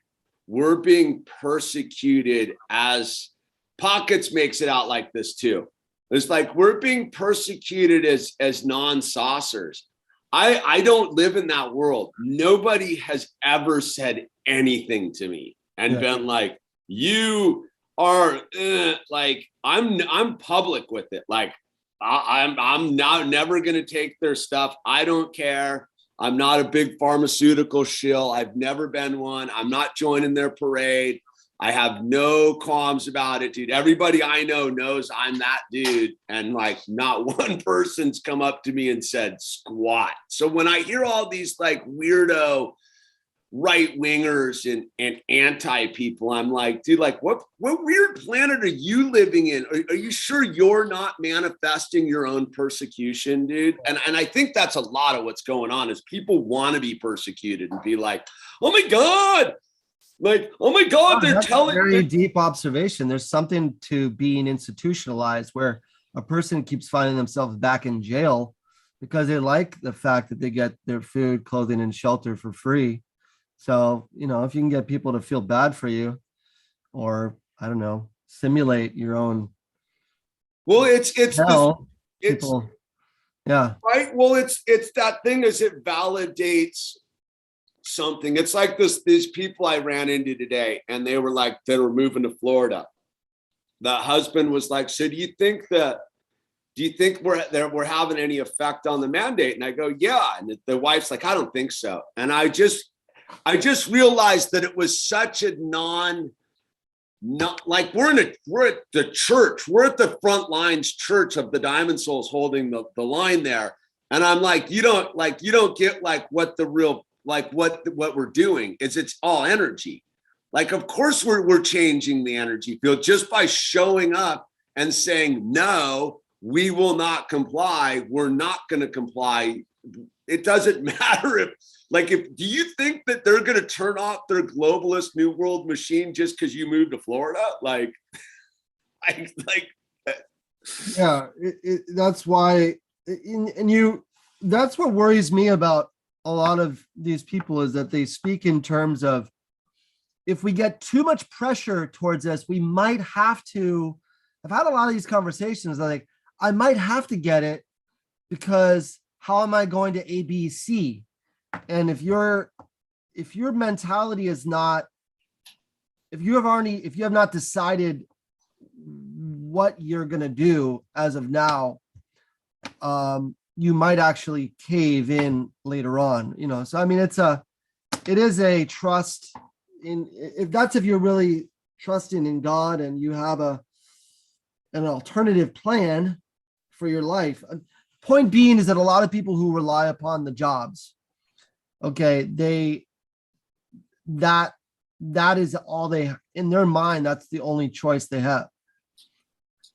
S3: we're being persecuted as Pockets makes it out like this too. It's like we're being persecuted as non-saucers. I don't live in that world. Nobody has ever said anything to me and been like, you are like, I'm public with it. Like, I'm now never going to take their stuff. I don't care. I'm not a big pharmaceutical shill. I've never been one. I'm not joining their parade. I have no qualms about it, dude. Everybody I know knows I'm that dude. And like, not one person's come up to me and said squat. So when I hear all these like weirdo right wingers and anti people, I'm like, dude, like what weird planet are you living in? Are you sure you're not manifesting your own persecution, dude? And I think that's a lot of what's going on, is people want to be persecuted and be like, oh my God, Like, oh my God, they're
S2: That's a
S3: telling
S2: very
S3: me.
S2: deep observation. There's something to being institutionalized where a person keeps finding themselves back in jail because they like the fact that they get their food, clothing, and shelter for free. So, if you can get people to feel bad for you, or I don't know, simulate your own
S3: Well, it's
S2: hell,
S3: it's
S2: people, yeah.
S3: right. Well, it's that thing is it validates something. It's like these people I ran into today, and they were moving to Florida. The husband was like, "So do you think we're having any effect on the mandate?" And I go, "Yeah." And the wife's like, "I don't think so." And I just realized that it was such a not like we're at the church, we're at the front lines church of the Diamond Souls holding the line there. And I'm like, you don't get like what the real, like what we're doing is. It's all energy. Like, of course we're changing the energy field just by showing up and saying, no, we will not comply. We're not going to comply. It doesn't matter do you think that they're going to turn off their globalist new world machine just because you moved to Florida?
S2: Yeah, that's why, that's what worries me about a lot of these people is that they speak in terms of, if we get too much pressure towards us, we might have to. I've had a lot of these conversations like, I might have to get it because how am I going to ABC? And if your mentality is not, if you have not decided what you're going to do as of now, you might actually cave in later on, So, I mean, it is a trust if you're really trusting in God and you have an alternative plan for your life. Point being is that a lot of people who rely upon the jobs, okay, that is all they, in their mind, that's the only choice they have.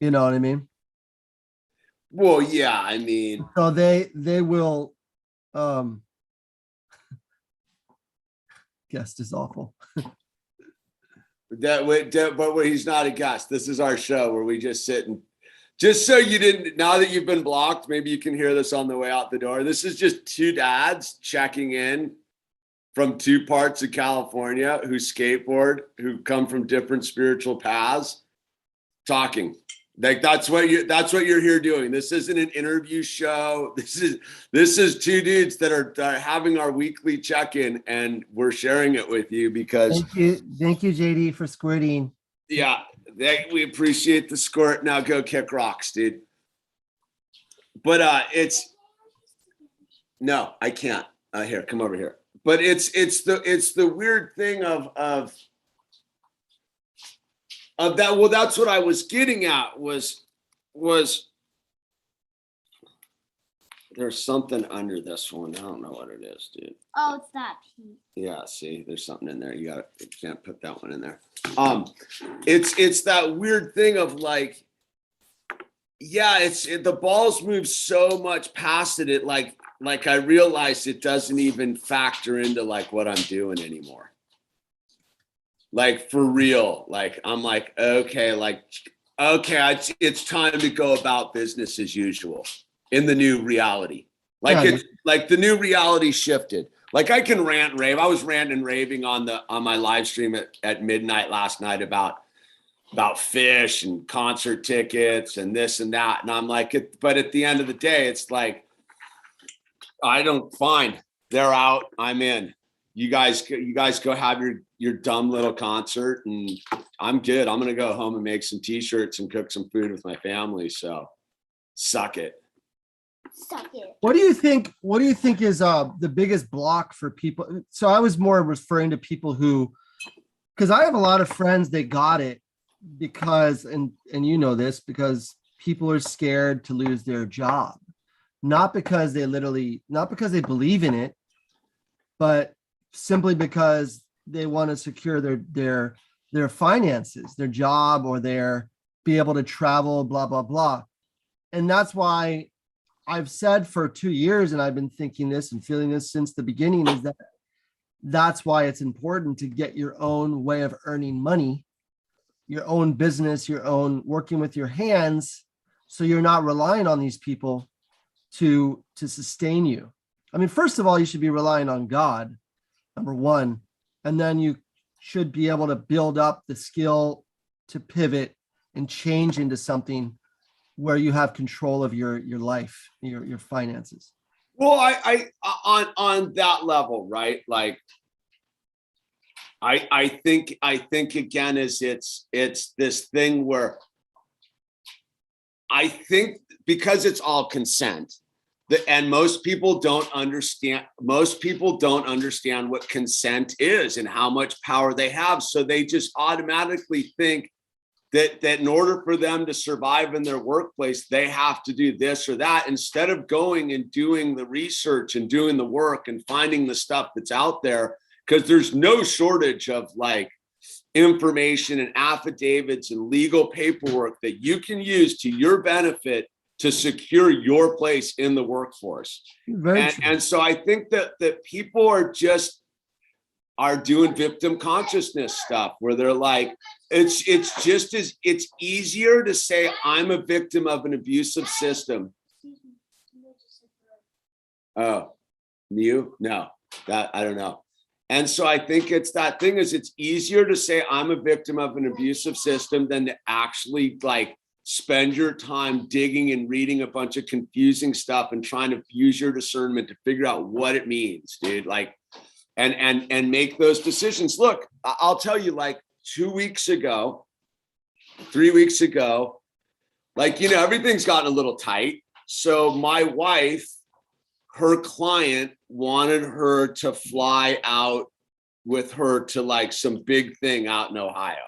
S2: You know what I mean?
S3: Well, yeah, I mean,
S2: so they will, guest is awful.
S3: But he's not a guest. This is our show where we just sit and, just so you didn't, now that you've been blocked, maybe you can hear this on the way out the door. This is just two dads checking in from two parts of California who skateboard, who come from different spiritual paths, talking. Like that's what you're here doing. This isn't an interview show. This is two dudes that are having our weekly check-in, and we're sharing it with you because
S2: thank you JD for squirting.
S3: Yeah, we appreciate the squirt. Now go kick rocks, dude. But no, I can't. Here, come over here. But it's the weird thing of that. Well, that's what I was getting at was there's something under this one. I don't know what it is, dude.
S1: Oh, it's that piece.
S3: Yeah, see, there's something in there. You can't put that one in there. It's that weird thing of like, yeah, the balls move so much past it. Like I realized it doesn't even factor into like what I'm doing anymore. Like for real, like I'm like, okay, it's time to go about business as usual in the new reality. Like it's like the new reality shifted. Like I can rant and rave. I was ranting and raving on my live stream at midnight last night about fish and concert tickets and this and that. And I'm like, but at the end of the day, it's like, fine. They're out. I'm in. You guys go have your dumb little concert, and I'm good. I'm gonna go home and make some t-shirts and cook some food with my family. So suck it.
S1: Suck it.
S2: What do you think is the biggest block for people? So I was more referring to people because I have a lot of friends that got it because, and you know this, because people are scared to lose their job, not because they believe in it, but simply because they want to secure their finances, their job, or be able to travel, blah, blah, blah. And that's why I've said for 2 years, and I've been thinking this and feeling this since the beginning, is that that's why it's important to get your own way of earning money, your own business, your own working with your hands, so you're not relying on these people to sustain you. I mean, first of all, you should be relying on God, number one, and then you should be able to build up the skill to pivot and change into something where you have control of your life, your finances.
S3: Well, I on that level, right? Like, I think again is it's this thing where I think because it's all consent, and most people don't understand what consent is and how much power they have. So they just automatically think that in order for them to survive in their workplace, they have to do this or that, instead of going and doing the research and doing the work and finding the stuff that's out there. Because there's no shortage of like information and affidavits and legal paperwork that you can use to your benefit to secure your place in the workforce. And so I think that people are doing victim consciousness stuff where they're like, it's easier to say I'm a victim of an abusive system. Oh, you? No, that I don't know. And so I think it's that thing is it's easier to say I'm a victim of an abusive system than to actually like spend your time digging and reading a bunch of confusing stuff and trying to use your discernment to figure out what it means, dude. Like, and make those decisions. Look, I'll tell you, like 3 weeks ago, like, you know, everything's gotten a little tight. So my wife, her client wanted her to fly out with her to like some big thing out in Ohio.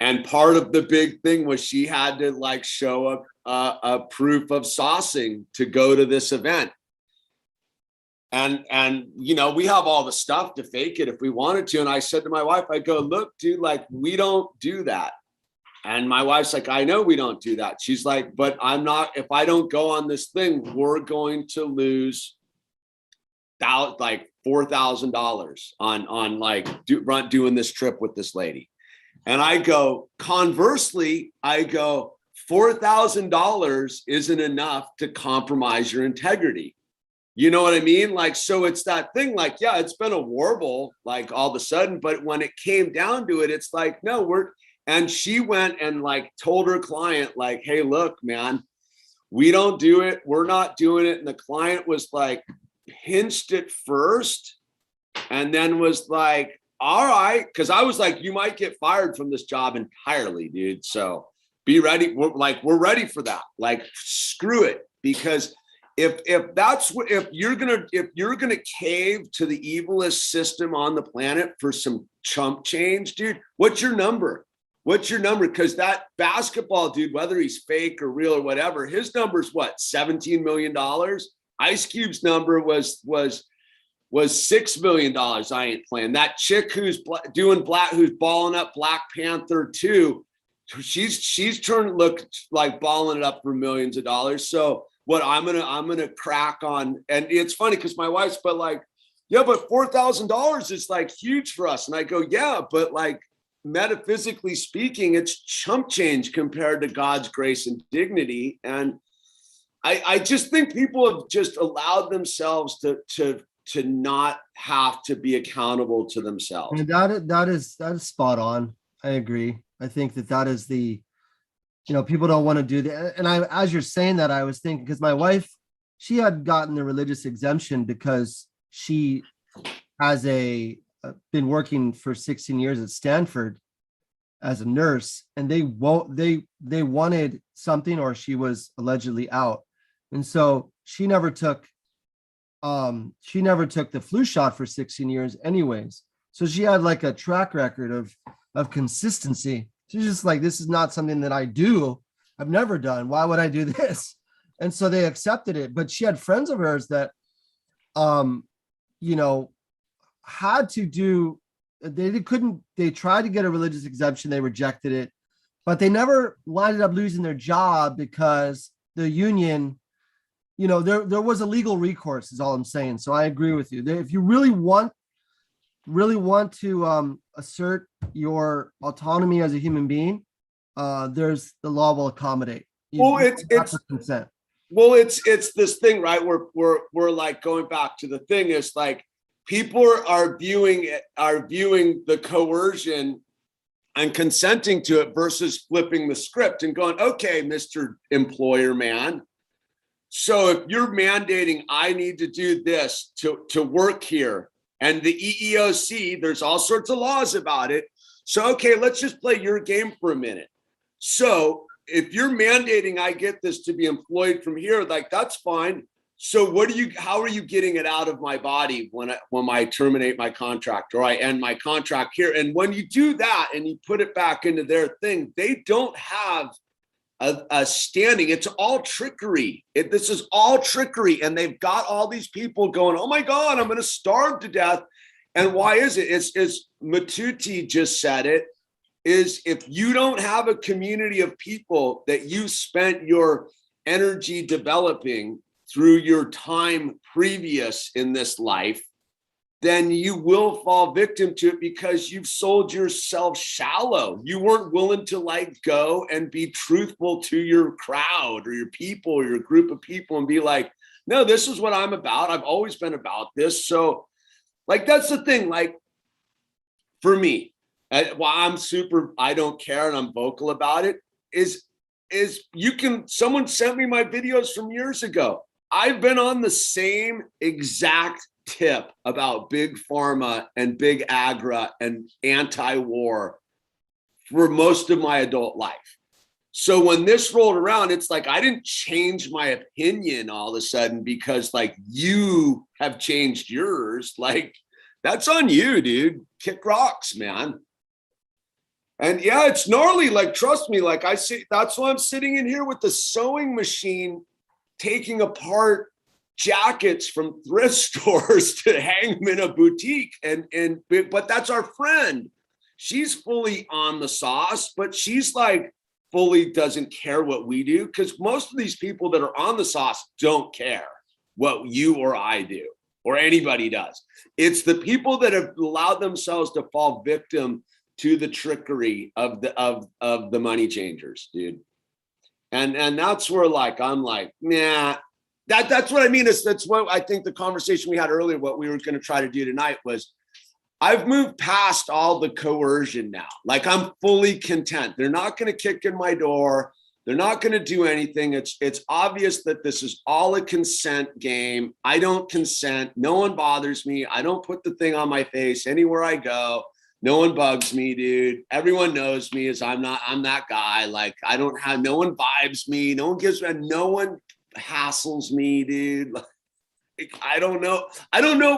S3: And part of the big thing was she had to like show a proof of saucing to go to this event. And you know, we have all the stuff to fake it if we wanted to. And I said to my wife, I go, look, dude, like we don't do that. And my wife's like, I know we don't do that. She's like, but I'm not, if I don't go on this thing, we're going to lose like $4,000 on like doing this trip with this lady. And I go, conversely, I go, $4,000 isn't enough to compromise your integrity. You know what I mean? Like, so it's that thing, like, yeah, it's been a warble, like all of a sudden, but when it came down to it, it's like, no, and she went and like told her client, like, hey, look, man, we don't do it. We're not doing it. And the client was like, pinched it first and then was like, all right. Cause I was like, you might get fired from this job entirely, dude. So be ready. We're ready for that. Like, screw it. Because if you're gonna cave to the evilest system on the planet for some chump change, dude, what's your number? Because that basketball dude, whether he's fake or real or whatever, his number's what, $17 million? Ice Cube's number was $6 million. I ain't playing. That chick who's who's balling up Black Panther 2, she's turned look like balling it up for millions of dollars. So what I'm gonna crack on, and it's funny because my wife's but like, yeah, but $4,000 is like huge for us. And I go, yeah, but like metaphysically speaking, it's chump change compared to God's grace and dignity. And I just think people have just allowed themselves to not have to be accountable to themselves.
S2: And that is spot on. I agree. I think that is the, you know, people don't want to do that. And as you're saying that, I was thinking, because my wife, she had gotten the religious exemption because she has been working for 16 years at Stanford as a nurse, and they wanted something, or she was allegedly out. And so she never took the flu shot for 16 years anyways. So she had like a track record of consistency. She's just like, this is not something that I do. I've never done. Why would I do this? And so they accepted it. But she had friends of hers that, you know, had to do, they tried to get a religious exemption. They rejected it, but they never ended up losing their job because the union, you know, there was a legal recourse is all I'm saying. So I agree with you. If you really want really want to assert your autonomy as a human being, there's the law will accommodate.
S3: Well,
S2: You have to consent.
S3: Well, it's this thing, right? We're like going back to the thing is like people are viewing the coercion and consenting to it versus flipping the script and going, okay, Mr. Employer man. So if you're mandating I need to do this to work here, and the EEOC, there's all sorts of laws about it. So, okay, let's just play your game for a minute. So if you're mandating I get this to be employed from here, like that's fine. So how are you getting it out of my body when I terminate my contract or I end my contract here? And when you do that and you put it back into their thing, they don't have a standing. It's all trickery. This is all trickery. And they've got all these people going, oh my God, I'm going to starve to death. And why is it? It's Matuti just said it, is if you don't have a community of people that you spent your energy developing through your time previous in this life, then you will fall victim to it because you've sold yourself shallow. You weren't willing to like go and be truthful to your crowd or your people or your group of people and be like, no, this is what I'm about. I've always been about this. So like, that's the thing. Like for me, while I don't care and I'm vocal about it, is someone sent me my videos from years ago. I've been on the same exact tip about big pharma and big agra and anti-war for most of my adult life. So when this rolled around, it's like I didn't change my opinion all of a sudden because like you have changed yours. Like that's on you, dude. Kick rocks, man. And yeah, it's gnarly. Like, trust me, like I see, that's why I'm sitting in here with the sewing machine, taking apart jackets from thrift stores to hang them in a boutique. But that's our friend. She's fully on the sauce, but she's like fully doesn't care what we do. Because most of these people that are on the sauce don't care what you or I do or anybody does. It's the people that have allowed themselves to fall victim to the trickery of the money changers, dude. And that's where like, I'm like, nah, that's what I mean. That's what I think the conversation we had earlier, what we were going to try to do tonight was I've moved past all the coercion now. Like I'm fully content. They're not going to kick in my door. They're not going to do anything. It's obvious that this is all a consent game. I don't consent. No one bothers me. I don't put the thing on my face anywhere I go. No one bugs me, dude. Everyone knows me as I'm that guy. Like I don't have, no one vibes me. No one gives me, no one hassles me, dude. Like, I don't know.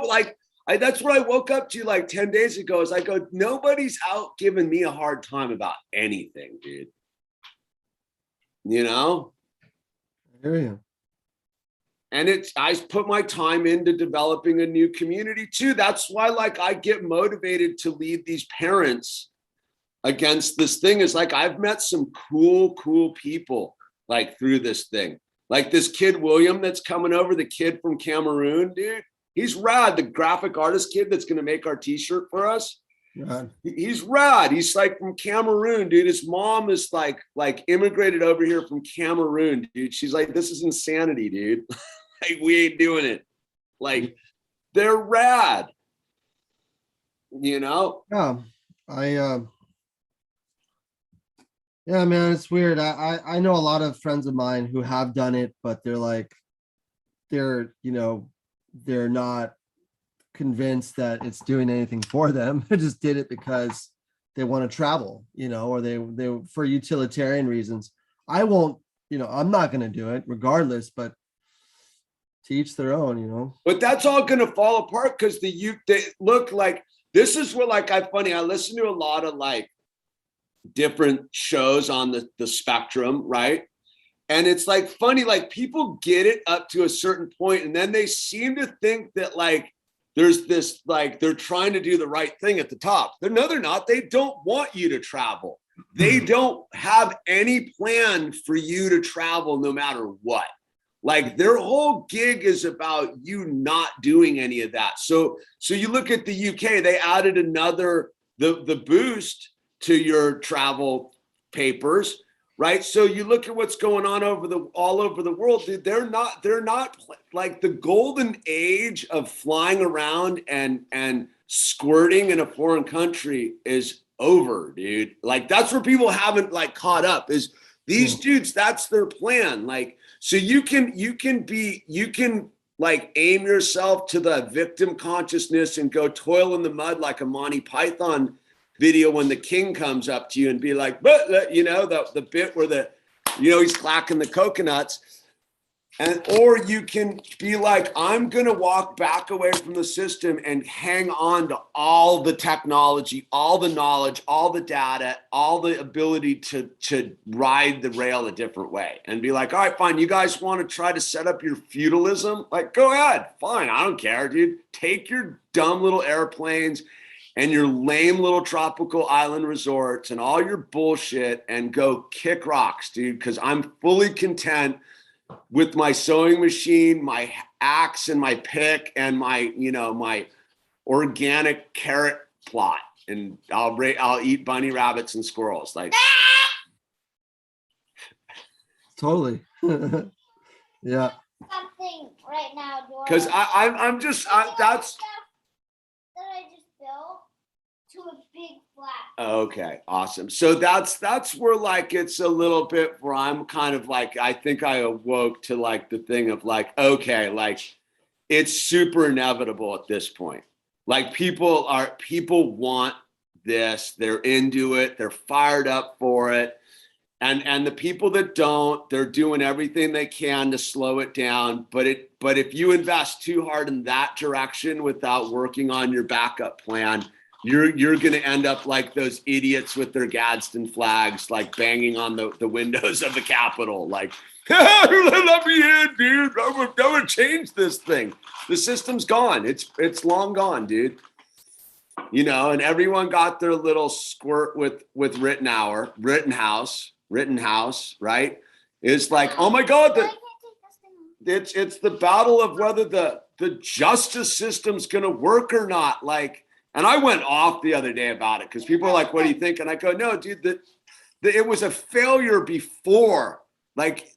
S3: Like that's what I woke up to like 10 days ago is I go, nobody's out giving me a hard time about anything, dude. You know?
S2: I hear you.
S3: And I put my time into developing a new community too. That's why like I get motivated to lead these parents against this thing is like, I've met some cool people like through this thing. Like this kid, William, that's coming over, the kid from Cameroon, dude. He's rad. The graphic artist kid that's going to make our t-shirt for us.
S2: God.
S3: He's rad. He's like from Cameroon, dude. His mom is like immigrated over here from Cameroon, dude. She's like, this is insanity, dude. Like we ain't doing it. Like they're rad, you know?
S2: Yeah, yeah, man, it's weird. I know a lot of friends of mine who have done it, but they're not convinced that it's doing anything for them. They just did it because they want to travel, or they for utilitarian reasons. I won't, I'm not going to do it regardless, but to each their own,
S3: But that's all going to fall apart because they look like this is where like I listen to a lot of like different shows on the spectrum, right? And it's like funny, like people get it up to a certain point and then they seem to think that like there's this, like they're trying to do the right thing at the top. No, they're not. They don't want you to travel. They don't have any plan for you to travel no matter what. Like their whole gig is about you not doing any of that. So you look at the UK, they added another, the boost to your travel papers, right? So you look at what's going on all over the world, dude, they're not like the golden age of flying around and squirting in a foreign country is over, dude. Like that's where people haven't like caught up is these dudes, that's their plan. Like, so you can like aim yourself to the victim consciousness and go toil in the mud like a Monty Python video when the king comes up to you and be like, but you know, the bit where he's clacking the coconuts. Or you can be like, I'm going to walk back away from the system and hang on to all the technology, all the knowledge, all the data, all the ability to ride the rail a different way and be like, all right, fine. You guys want to try to set up your feudalism? Like, go ahead. Fine. I don't care, dude. Take your dumb little airplanes and your lame little tropical island resorts and all your bullshit and go kick rocks, dude. Because I'm fully content with my sewing machine, my axe and my pick and my organic carrot plot. And I'll eat bunny rabbits and squirrels. Like
S2: Totally. Yeah.
S1: Something right now,
S3: because I'm just that's
S1: that I just built to a big flat.
S3: okay, awesome. So that's where like it's a little bit where I'm kind of like I think I awoke to like the thing of like, okay, like it's super inevitable at this point. Like people want this, they're into it, they're fired up for it. And the people that don't, they're doing everything they can to slow it down. But if you invest too hard in that direction without working on your backup plan, you're going to end up like those idiots with their Gadsden flags, like banging on the windows of the Capitol, like, let me in, dude. I'm gonna change this thing. The system's gone. It's long gone, dude. You know, and everyone got their little squirt with Rittenhouse, right? It's like, oh my God, it's the battle of whether the justice system's gonna work or not. Like, and I went off the other day about it because people are like, what do you think? And I go, no, dude, it was a failure before. Like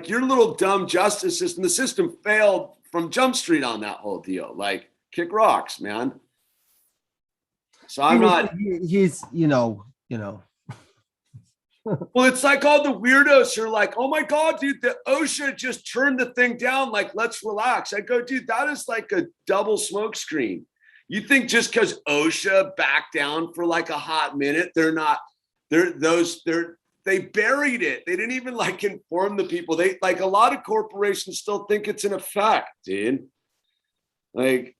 S3: your little dumb justice system, the system failed from Jump Street on that whole deal. Like, kick rocks, man. So I'm not.
S2: He's, you know.
S3: Well, it's like all the weirdos are like, oh my God, dude, the OSHA just turned the thing down. Like, let's relax. I go, dude, that is like a double smoke screen. You think just because OSHA backed down for like a hot minute, they buried it. They didn't even like inform the people. They like a lot of corporations still think it's in effect, dude. Like,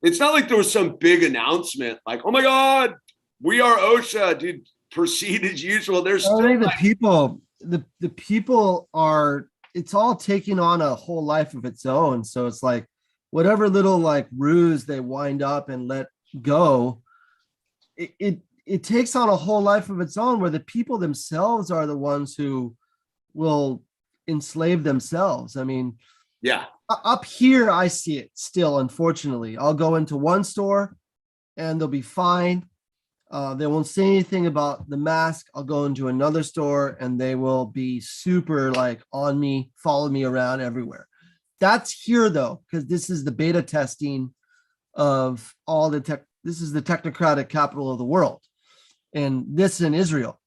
S3: it's not like there was some big announcement like, oh my God, we are OSHA, dude. Proceed as usual. There's still
S2: the people are, it's all taking on a whole life of its own. So it's like whatever little like ruse they wind up and let go, it takes on a whole life of its own where the people themselves are the ones who will enslave themselves. I mean,
S3: yeah,
S2: up here, I see it still, unfortunately. I'll go into one store and they'll be fine. They won't say anything about the mask. I'll go into another store and they will be super like on me, follow me around everywhere. That's here though, because this is the beta testing of all the tech. This is the technocratic capital of the world, and this in Israel.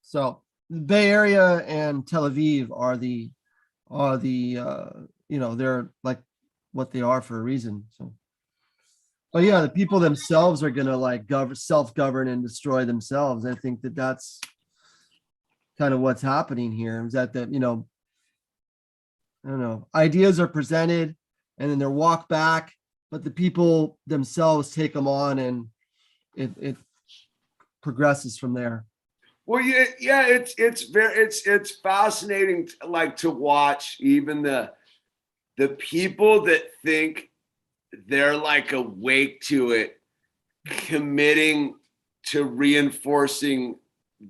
S2: So the Bay Area and Tel Aviv are the they're like what they are for a reason. So. But yeah, the people themselves are going to like self-govern and destroy themselves. I think that's kind of what's happening here is that, I don't know, ideas are presented and then they're walked back, but the people themselves take them on and it progresses from there.
S3: Well, yeah, it's fascinating like to watch even the people that think they're like awake to it, committing to reinforcing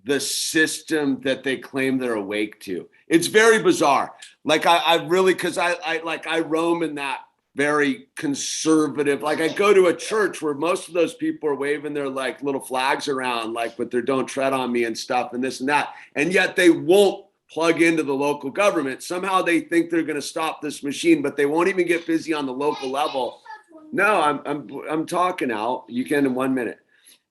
S3: the system that they claim they're awake to. It's very bizarre. Like I really, cause I roam in that very conservative, like I go to a church where most of those people are waving their like little flags around, like with their don't tread on me and stuff and this and that. And yet they won't plug into the local government. Somehow they think they're going to stop this machine, but they won't even get busy on the local level. No, I'm talking out. You can in 1 minute.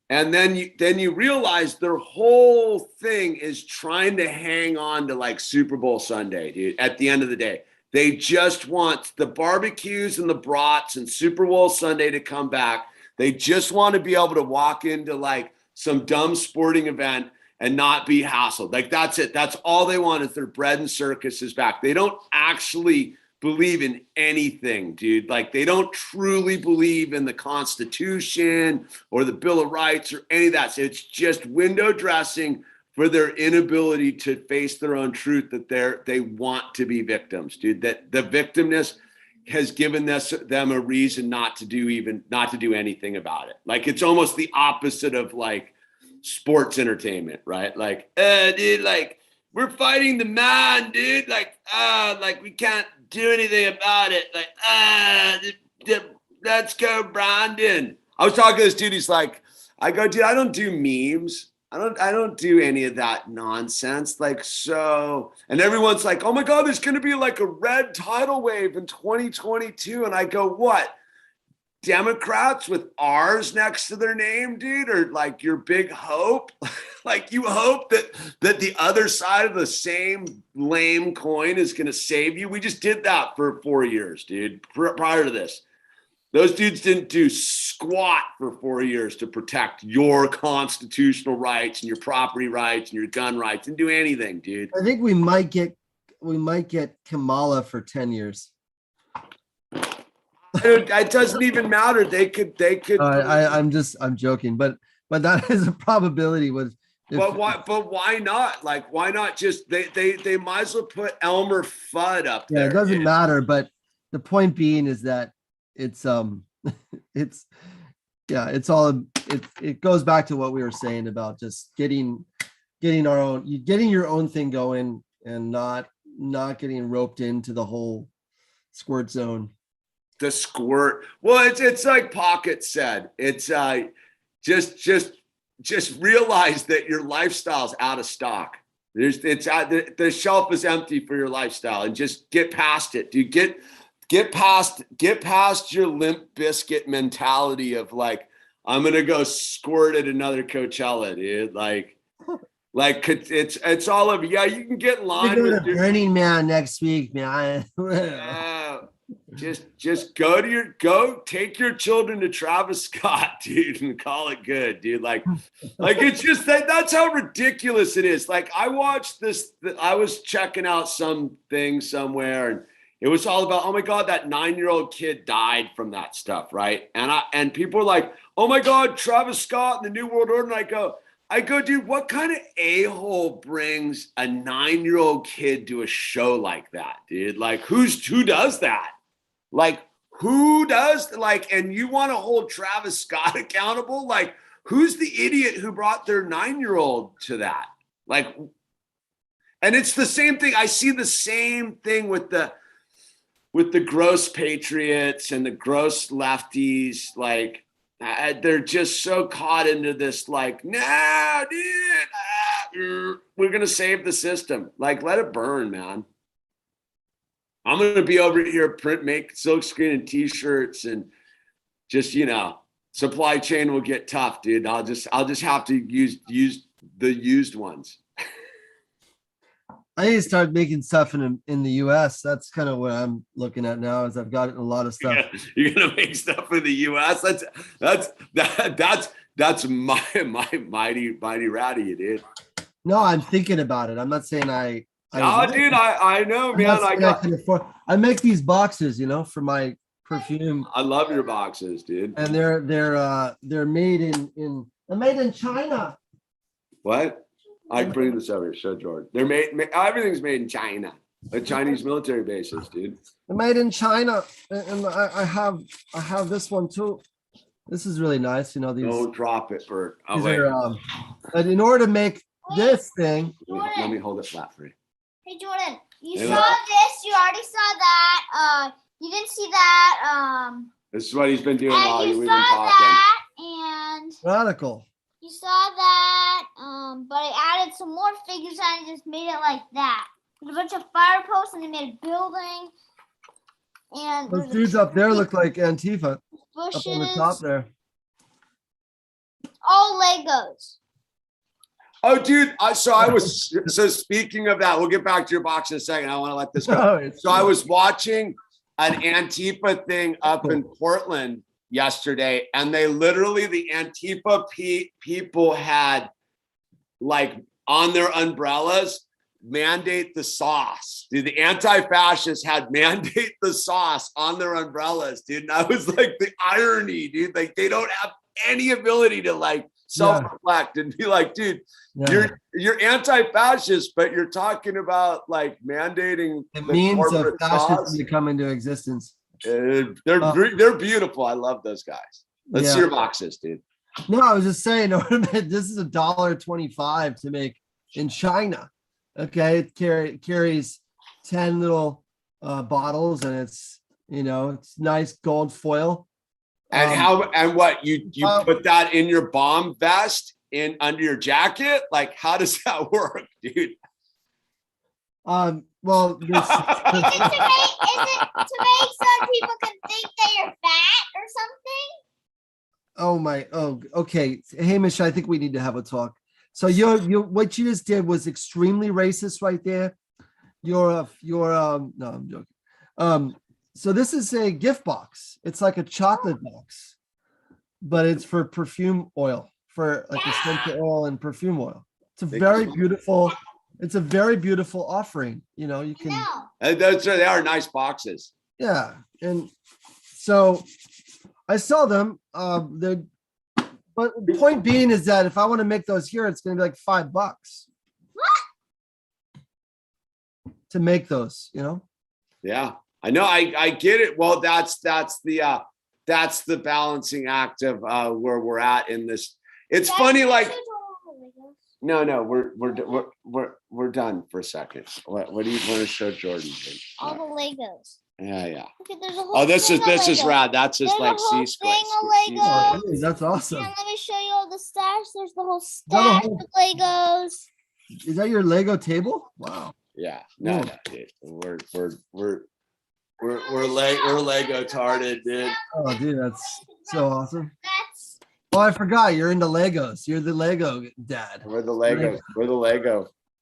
S3: And then you realize their whole thing is trying to hang on to like Super Bowl Sunday, dude, at the end of the day. They just want the barbecues and the brats and Super Bowl Sunday to come back. They just want to be able to walk into like some dumb sporting event and not be hassled. Like that's it. That's all they want is their bread and circus is back. They don't actually believe in anything, dude. Like they don't truly believe in the Constitution or the Bill of Rights or any of that. So it's just window dressing for their inability to face their own truth that they want to be victims, dude. That the victimness has given them a reason not to do anything about it. Like it's almost the opposite of like sports entertainment, right? Like, dude, like we're fighting the man, dude. Like we can't do anything about it. Like, let's go, Brandon. I was talking to this dude. He's like, I go, dude, I don't do memes. I don't do any of that nonsense. Like, so, and everyone's like, oh my God, there's going to be like a red tidal wave in 2022. And I go, what? Democrats with R's next to their name, dude, or like your big hope? Like you hope that the other side of the same lame coin is going to save you. We just did that for 4 years, dude, prior to this. Those dudes didn't do squat for 4 years to protect your constitutional rights and your property rights and your gun rights. Didn't do anything, dude.
S2: I think we might get Kamala for 10 years.
S3: It doesn't even matter. They could.
S2: I'm joking, but that is a probability with.
S3: But why not? Like, why not just they might as well put Elmer Fudd up there.
S2: Yeah, it doesn't matter. But the point being is that it goes back to what we were saying about just getting your own thing going and not getting roped into the whole squirt zone.
S3: The squirt. Well, it's like Pocket said. It's just realize that your lifestyle's out of stock. The shelf is empty for your lifestyle, and just get past it, dude. Get past your Limp Biscuit mentality of like, I'm gonna go squirt at another Coachella, dude. Like it's all over. Yeah, you can get in line.
S2: Go to Burning Man next week, man.
S3: Just take your children to Travis Scott, dude, and call it good, dude. Like it's just that's how ridiculous it is. Like I watched this, I was checking out some thing somewhere, and it was all about, oh my God, that 9-year-old kid died from that stuff, right? And people are like, oh my God, Travis Scott and the New World Order. And I go, dude, what kind of a-hole brings a 9-year-old kid to a show like that, dude? Like who does that? Like who does and you want to hold Travis Scott accountable? Like who's the idiot who brought their 9-year-old to that? Like, and it's the same thing. I see the same thing with the gross patriots and the gross lefties. Like they're just so caught into this, like, no, dude, we're going to save the system. Like, let it burn, man. I'm going to be over here, make silk screen and t-shirts, and just, supply chain will get tough, dude. I'll just have to use the used ones.
S2: I need to start making stuff in the US. That's kind of what I'm looking at now, is I've got a lot of stuff.
S3: Yeah, you're gonna make stuff in the US. That's mighty ratty, dude.
S2: No, I'm thinking about it. I'm not saying I
S3: know, man.
S2: I make these boxes, for my perfume.
S3: I love your boxes, dude.
S2: And they're made in China.
S3: What? I can bring this over here. Show Jordan. They're made. Everything's made in China. Like Chinese military bases, dude.
S2: They're made in China, and I have this one too. This is really nice. These.
S3: Don't drop it, Bert.
S2: But in order to make this thing.
S3: Let me hold it flat for you.
S1: Hey Jordan, you
S3: Yeah.
S1: saw this. You already saw that. You didn't see that.
S3: This is what he's been doing while
S1: And you
S3: we've
S1: saw
S3: been talking.
S1: that, and
S2: Radical.
S1: you saw that. But I added some more figures and I just made it like that. There's a bunch of fire posts, and they made a building. And
S2: Those
S1: there's
S2: dudes up there look like Antifa up
S1: bushes.
S2: on the top there.
S1: All Legos.
S3: Oh, dude. So speaking of that, we'll get back to your box in a second. I want to let this go.
S2: No, it's
S3: So I was watching an Antifa thing up in Portland yesterday, and they literally, the Antifa people had like on their umbrellas, mandate the sauce. Dude, the anti-fascists had mandate the sauce on their umbrellas, dude. And I was like, the irony, dude, like they don't have any ability to like self-reflect and be like, dude, you're anti-fascist, but you're talking about like mandating
S2: the
S3: the
S2: means of
S3: corporate
S2: fascism
S3: sauce.
S2: to come into existence.
S3: They're beautiful. I love those guys. Let's see your boxes, dude.
S2: No, I was just saying, this is $1.25 to make in China. Okay, it carries 10 little bottles, and it's it's nice gold foil.
S3: And what you put that in your bomb vest in under your jacket? Like, how does that work, dude?
S2: Well, this,
S1: Is it to make so people can think that you're fat or something?
S2: okay, Hamish, I think we need to have a talk. So what you just did was extremely racist right there. No, I'm joking. So this is a gift box. It's like a chocolate box, but it's for perfume oil, for like essential oil and perfume oil. It's a very beautiful offering. You can.
S3: They are nice boxes.
S2: Yeah, and so I sell them. But the point being is that if I want to make those here, it's going to be like $5 to make those.
S3: Yeah, I know. I get it. Well, that's the balancing act of where we're at in this. It's funny, like. No, we're done for a second. What do you want to show Jordan?
S1: All the Legos.
S3: Yeah.
S1: Okay, there's a whole
S3: this is
S1: Legos.
S3: rad. That's just
S1: There's
S3: like
S1: a whole
S3: C
S1: thing
S3: squares.
S1: of Legos.
S2: Hey, that's awesome.
S1: And let me show you all the stash. There's the whole
S2: that a
S1: stash
S2: whole-
S1: of Legos.
S2: Is that your Lego table? Wow.
S3: Yeah, no, dude. We're Lego tarded, dude.
S2: Oh, dude, that's so awesome.
S1: That's
S2: Oh, I forgot. You're into Legos. You're the Lego dad.
S3: We're the Lego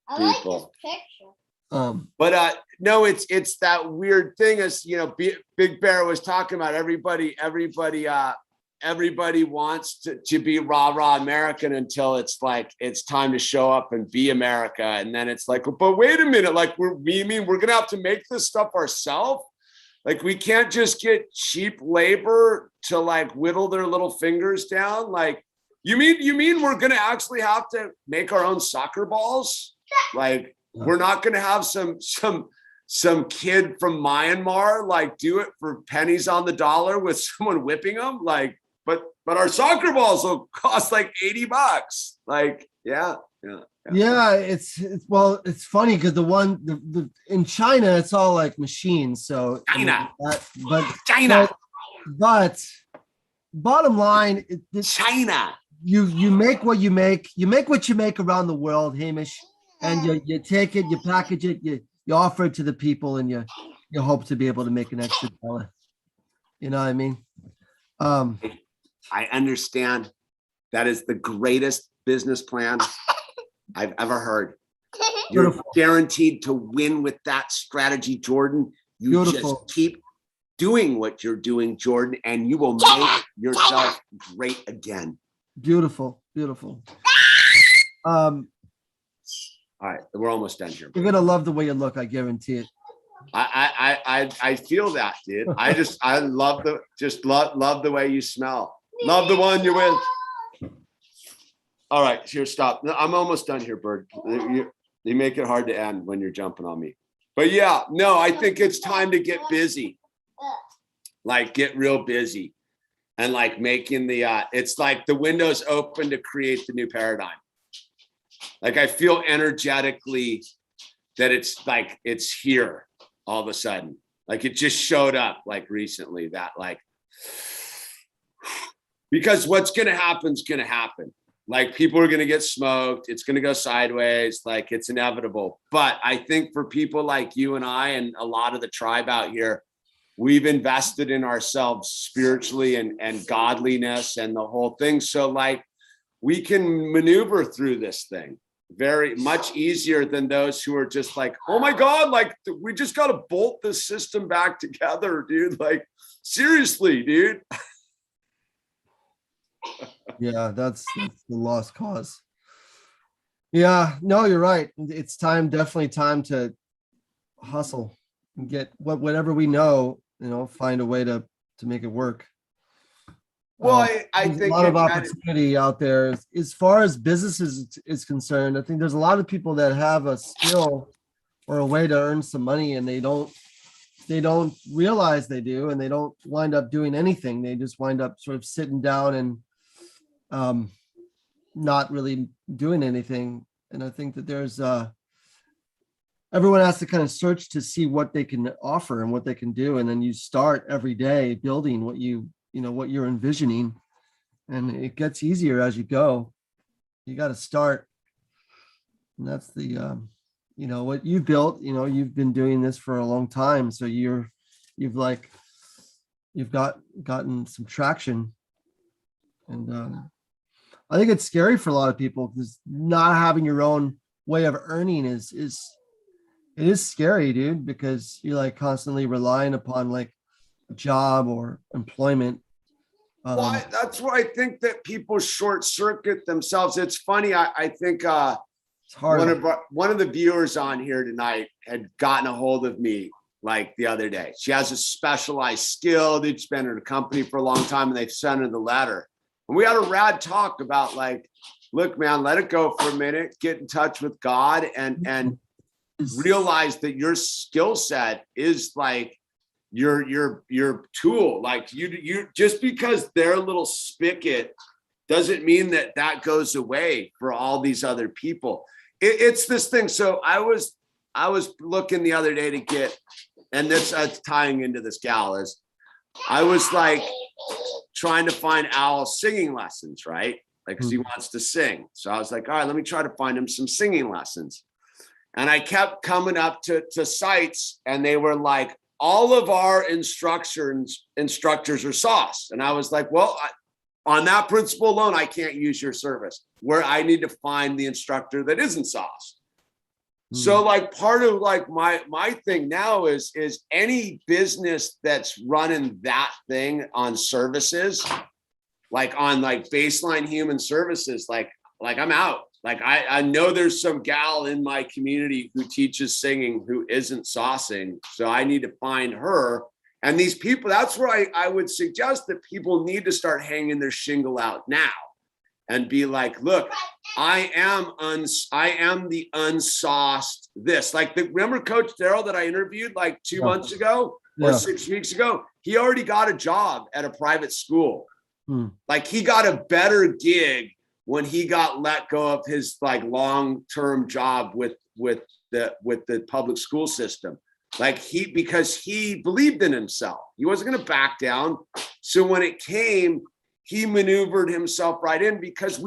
S1: I like this
S3: people.
S1: picture.
S3: But no, it's that weird thing, as Big Bear was talking about. Everybody wants to be rah American until it's like it's time to show up and be America, and then it's like, but wait a minute, like we're gonna have to make this stuff ourselves. Like we can't just get cheap labor to like whittle their little fingers down. Like you mean we're gonna actually have to make our own soccer balls? Like we're not gonna have some kid from Myanmar like do it for pennies on the dollar with someone whipping them? Like, but our soccer balls will cost like $80. Like, yeah.
S2: It's funny because the in China it's all like machines. So
S3: China.
S2: But bottom line,
S3: China.
S2: You make what you make. You make what you make around the world, Hamish, and you take it, you package it, you offer it to the people, and you hope to be able to make an extra dollar. You know what I mean?
S3: I understand. That is the greatest business plan I've ever heard. You're guaranteed to win with that strategy, Jordan. You just keep doing what you're doing, Jordan, and you will make yourself great again.
S2: Beautiful.
S3: All right, we're almost done here.
S2: You're gonna love the way you look. I guarantee it.
S3: I feel that, dude. I love the way you smell. Love the one you're with. All right, here, stop. I'm almost done here, Bird. You make it hard to end when you're jumping on me. But yeah, no, I think it's time to get busy. Like get real busy. And like making it's like the window's open to create the new paradigm. Like I feel energetically that it's like, it's here all of a sudden. Like it just showed up like recently that like, because what's going to happen is going to happen. Like people are going to get smoked. It's going to go sideways. Like it's inevitable. But I think for people like you and I and a lot of the tribe out here, we've invested in ourselves spiritually and godliness and the whole thing. So like we can maneuver through this thing very much easier than those who are just like, oh my God, like we just got to bolt this system back together, dude. Like seriously, dude.
S2: Yeah, that's the lost cause. Yeah, no, you're right. It's definitely time to hustle and get whatever we know, find a way to make it work.
S3: Well, I
S2: there's
S3: think
S2: a lot of opportunity out there as far as businesses is concerned. I think there's a lot of people that have a skill or a way to earn some money, and they don't realize they do, and they don't wind up doing anything. They just wind up sort of sitting down and not really doing anything. And I think that there's everyone has to kind of search to see what they can offer and what they can do, and then you start every day building what what you're envisioning, and it gets easier as you go. You got to start, and that's the what you built. You've been doing this for a long time, so you've gotten some traction. And I think it's scary for a lot of people because not having your own way of earning it is scary, dude, because you're like constantly relying upon like a job or employment.
S3: Well, that's why I think that people short circuit themselves. It's funny. I think
S2: it's hard.
S3: One of the viewers on here tonight had gotten a hold of me like the other day. She has a specialized skill. They've been in a company for a long time, and they've sent her the letter. And we had a rad talk about like, look, man, let it go for a minute, get in touch with God and realize that your skill set is like your tool. Like you just because they're a little spigot doesn't mean that goes away for all these other people. It's this thing. So I was looking the other day to get, and this tying into this gal is, I was like trying to find Owl singing lessons, right? Like, cause he wants to sing. So I was like, all right, let me try to find him some singing lessons. And I kept coming up to sites, and they were like, all of our instructors are sauce. And I was like, well, on that principle alone, I can't use your service. Where I need to find the instructor that isn't sauce. So like part of like my thing now is any business that's running that thing on services, like on like baseline human services, like I'm out. Like I know there's some gal in my community who teaches singing who isn't saucing. So I need to find her. And these people, that's where I would suggest that people need to start hanging their shingle out now and be like, look, I am the unsauced this. Like remember Coach Daryl that I interviewed like 2 months ago or 6 weeks ago? He already got a job at a private school. Like he got a better gig when he got let go of his like long-term job with the public school system. Like because he believed in himself. He wasn't going to back down. So when it came, he maneuvered himself right in, because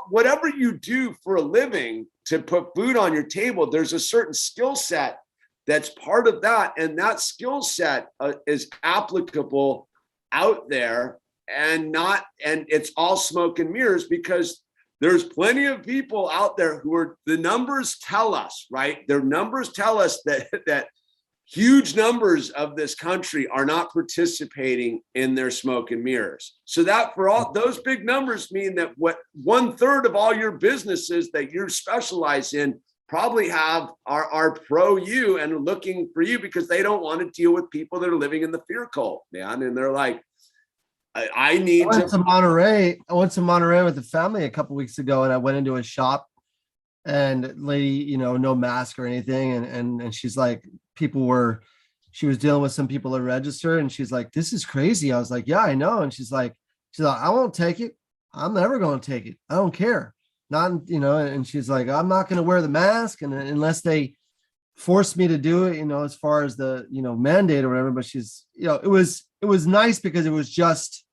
S3: whatever you do for a living to put food on your table, there's a certain skill set that's part of that. And that skill set is applicable out there and it's all smoke and mirrors, because there's plenty of people out there the numbers tell us, right? Their numbers tell us that huge numbers of this country are not participating in their smoke and mirrors. So that for all those big numbers mean that what 1/3 of all your businesses that you're specialized in probably are pro you and looking for you, because they don't want to deal with people that are living in the fear cult, man. And they're like, I went to
S2: Monterey. I went to Monterey with the family a couple weeks ago, and I went into a shop, and lady, no mask or anything. And she's like, she was dealing with some people at register, and she's like, this is crazy. I was like, yeah, I know. And she's like, I won't take it. I'm never going to take it. I don't care. not, and she's like, I'm not going to wear the mask, and unless they force me to do it, as far as the, mandate or whatever. But she's, it was nice because it was just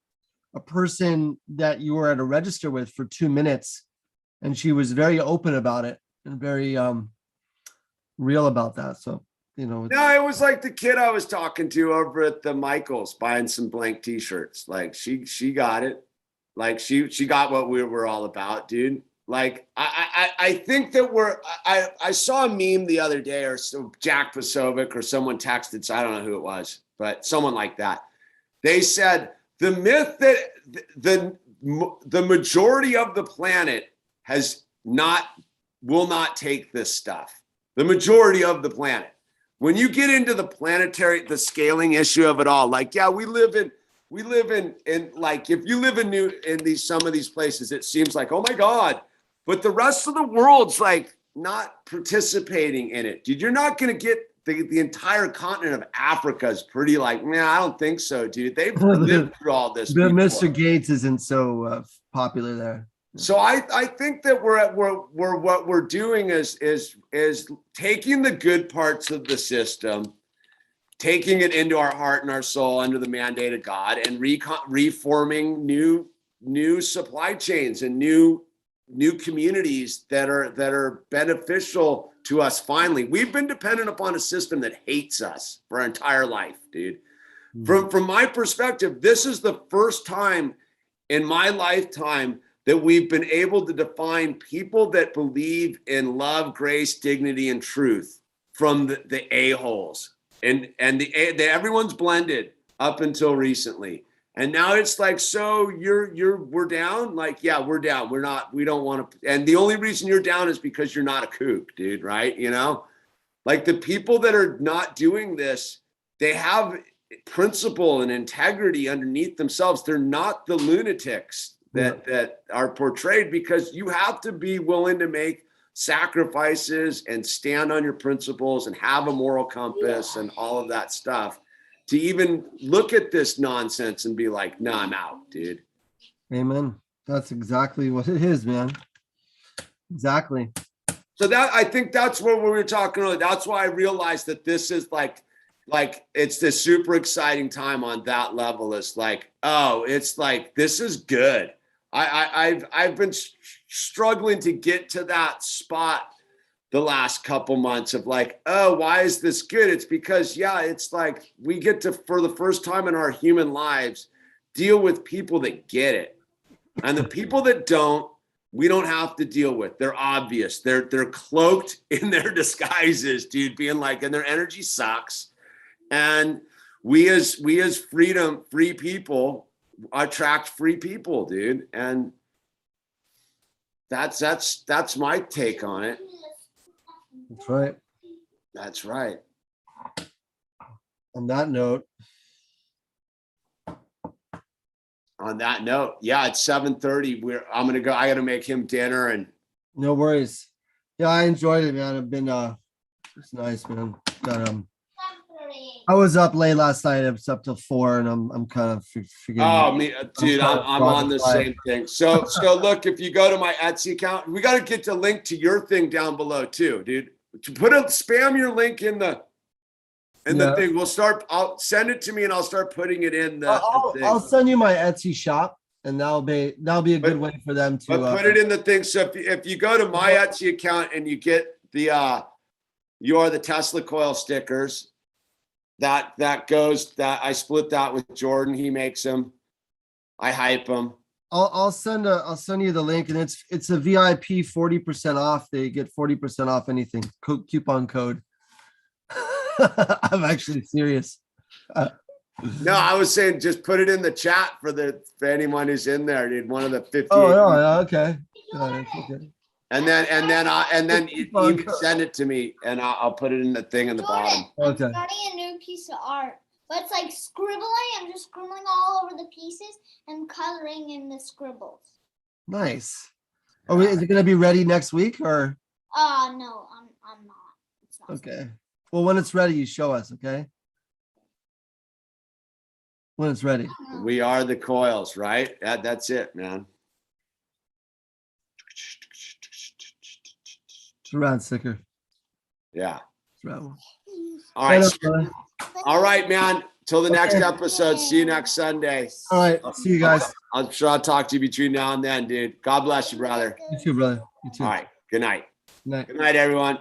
S2: a person that you were at a register with for 2 minutes, and she was very open about it and very real about that. So,
S3: No, it was like the kid I was talking to over at the Michaels buying some blank t-shirts. Like she got it. Like she got what we were all about, dude. Like I think that I saw a meme the other day, or so Jack Pasovic or someone texted, so I don't know who it was, but someone like that. They said the myth that the majority of the planet will not take this stuff. The majority of the planet. When you get into the scaling issue of it all, like, yeah, we live in like, if you live in some of these places, it seems like, oh my God, but the rest of the world's like not participating in it. Dude, you're not going to get the entire continent of Africa is pretty like, nah, I don't think so, dude. They've lived through all this.
S2: But Mr. Gates isn't so popular there.
S3: So I think that we're what we're doing is taking the good parts of the system, taking it into our heart and our soul under the mandate of God, and reforming new supply chains and new communities that are beneficial to us. Finally, we've been dependent upon a system that hates us for our entire life, dude. From my perspective, this is the first time in my lifetime that we've been able to define people that believe in love, grace, dignity, and truth from the a-holes. And everyone's blended up until recently. And now it's like, so we're down? Like, yeah, we're down. We don't want to. And the only reason you're down is because you're not a kook, dude, right? Like the people that are not doing this, they have principle and integrity underneath themselves. They're not the lunatics that are portrayed, because you have to be willing to make sacrifices and stand on your principles and have a moral compass and all of that stuff to even look at this nonsense and be like, nah, I'm out, dude.
S2: Amen. That's exactly what it is, man. Exactly.
S3: So I think that's what we were talking about. That's why I realized that this is like it's this super exciting time on that level. It's like, oh, it's like, this is good. I've been struggling to get to that spot the last couple months of like, oh, why is this good? It's because, yeah, it's like we get to, for the first time in our human lives, deal with people that get it. And the people that don't, we don't have to deal with. They're obvious. They're cloaked in their disguises, dude, being like, and their energy sucks. And we as free people attract free people, dude. And that's my take on it.
S2: That's right.
S3: That's right.
S2: On that note,
S3: yeah, it's 7:30. I gotta make him dinner. And
S2: no worries. Yeah, I enjoyed it, man. It's nice, man. I was up late last night. I was up till 4, and I'm kind of forgetting.
S3: Oh, me, dude, I'm on the same thing. So look, if you go to my Etsy account, we got to get the link to your thing down below too, dude. Spam your link in the thing. I'll send it to me, and I'll start putting it in the thing.
S2: I'll send you my Etsy shop, and that'll be a good way for them to
S3: put it in the thing. So if you go to my Etsy account and you get the you are the Tesla coil stickers. That I split that with Jordan. He makes them. I hype them.
S2: I'll send you the link, and it's a VIP 40% off. They get 40% off anything. Coupon code. I'm actually serious.
S3: No, I was saying just put it in the chat for anyone who's in there, dude. One of the 50.
S2: Oh no, okay. Okay.
S3: And then you can send it to me, and I'll put it in the thing in the bottom.
S2: Okay.
S1: I'm starting a new piece of art, but it's like scribbling. I'm just scribbling all over the pieces and coloring in the scribbles.
S2: Nice. Is it going to be ready next week or?
S1: No, I'm not. It's not.
S2: Okay. Well, when it's ready, you show us. Okay. When it's ready.
S3: We are the coils, right? That's it, man.
S2: It's a rad sticker.
S3: Yeah.
S2: It's a rad one.
S3: All right.
S2: Right on, brother.
S3: All right, man. Till the next
S2: Okay.
S3: episode. See you next Sunday.
S2: All right. See you guys.
S3: I'm sure I'll talk to you between now and then, dude. God bless you, brother.
S2: You too, brother. You too.
S3: All right. Good night.
S2: Good night.
S3: Good night, everyone.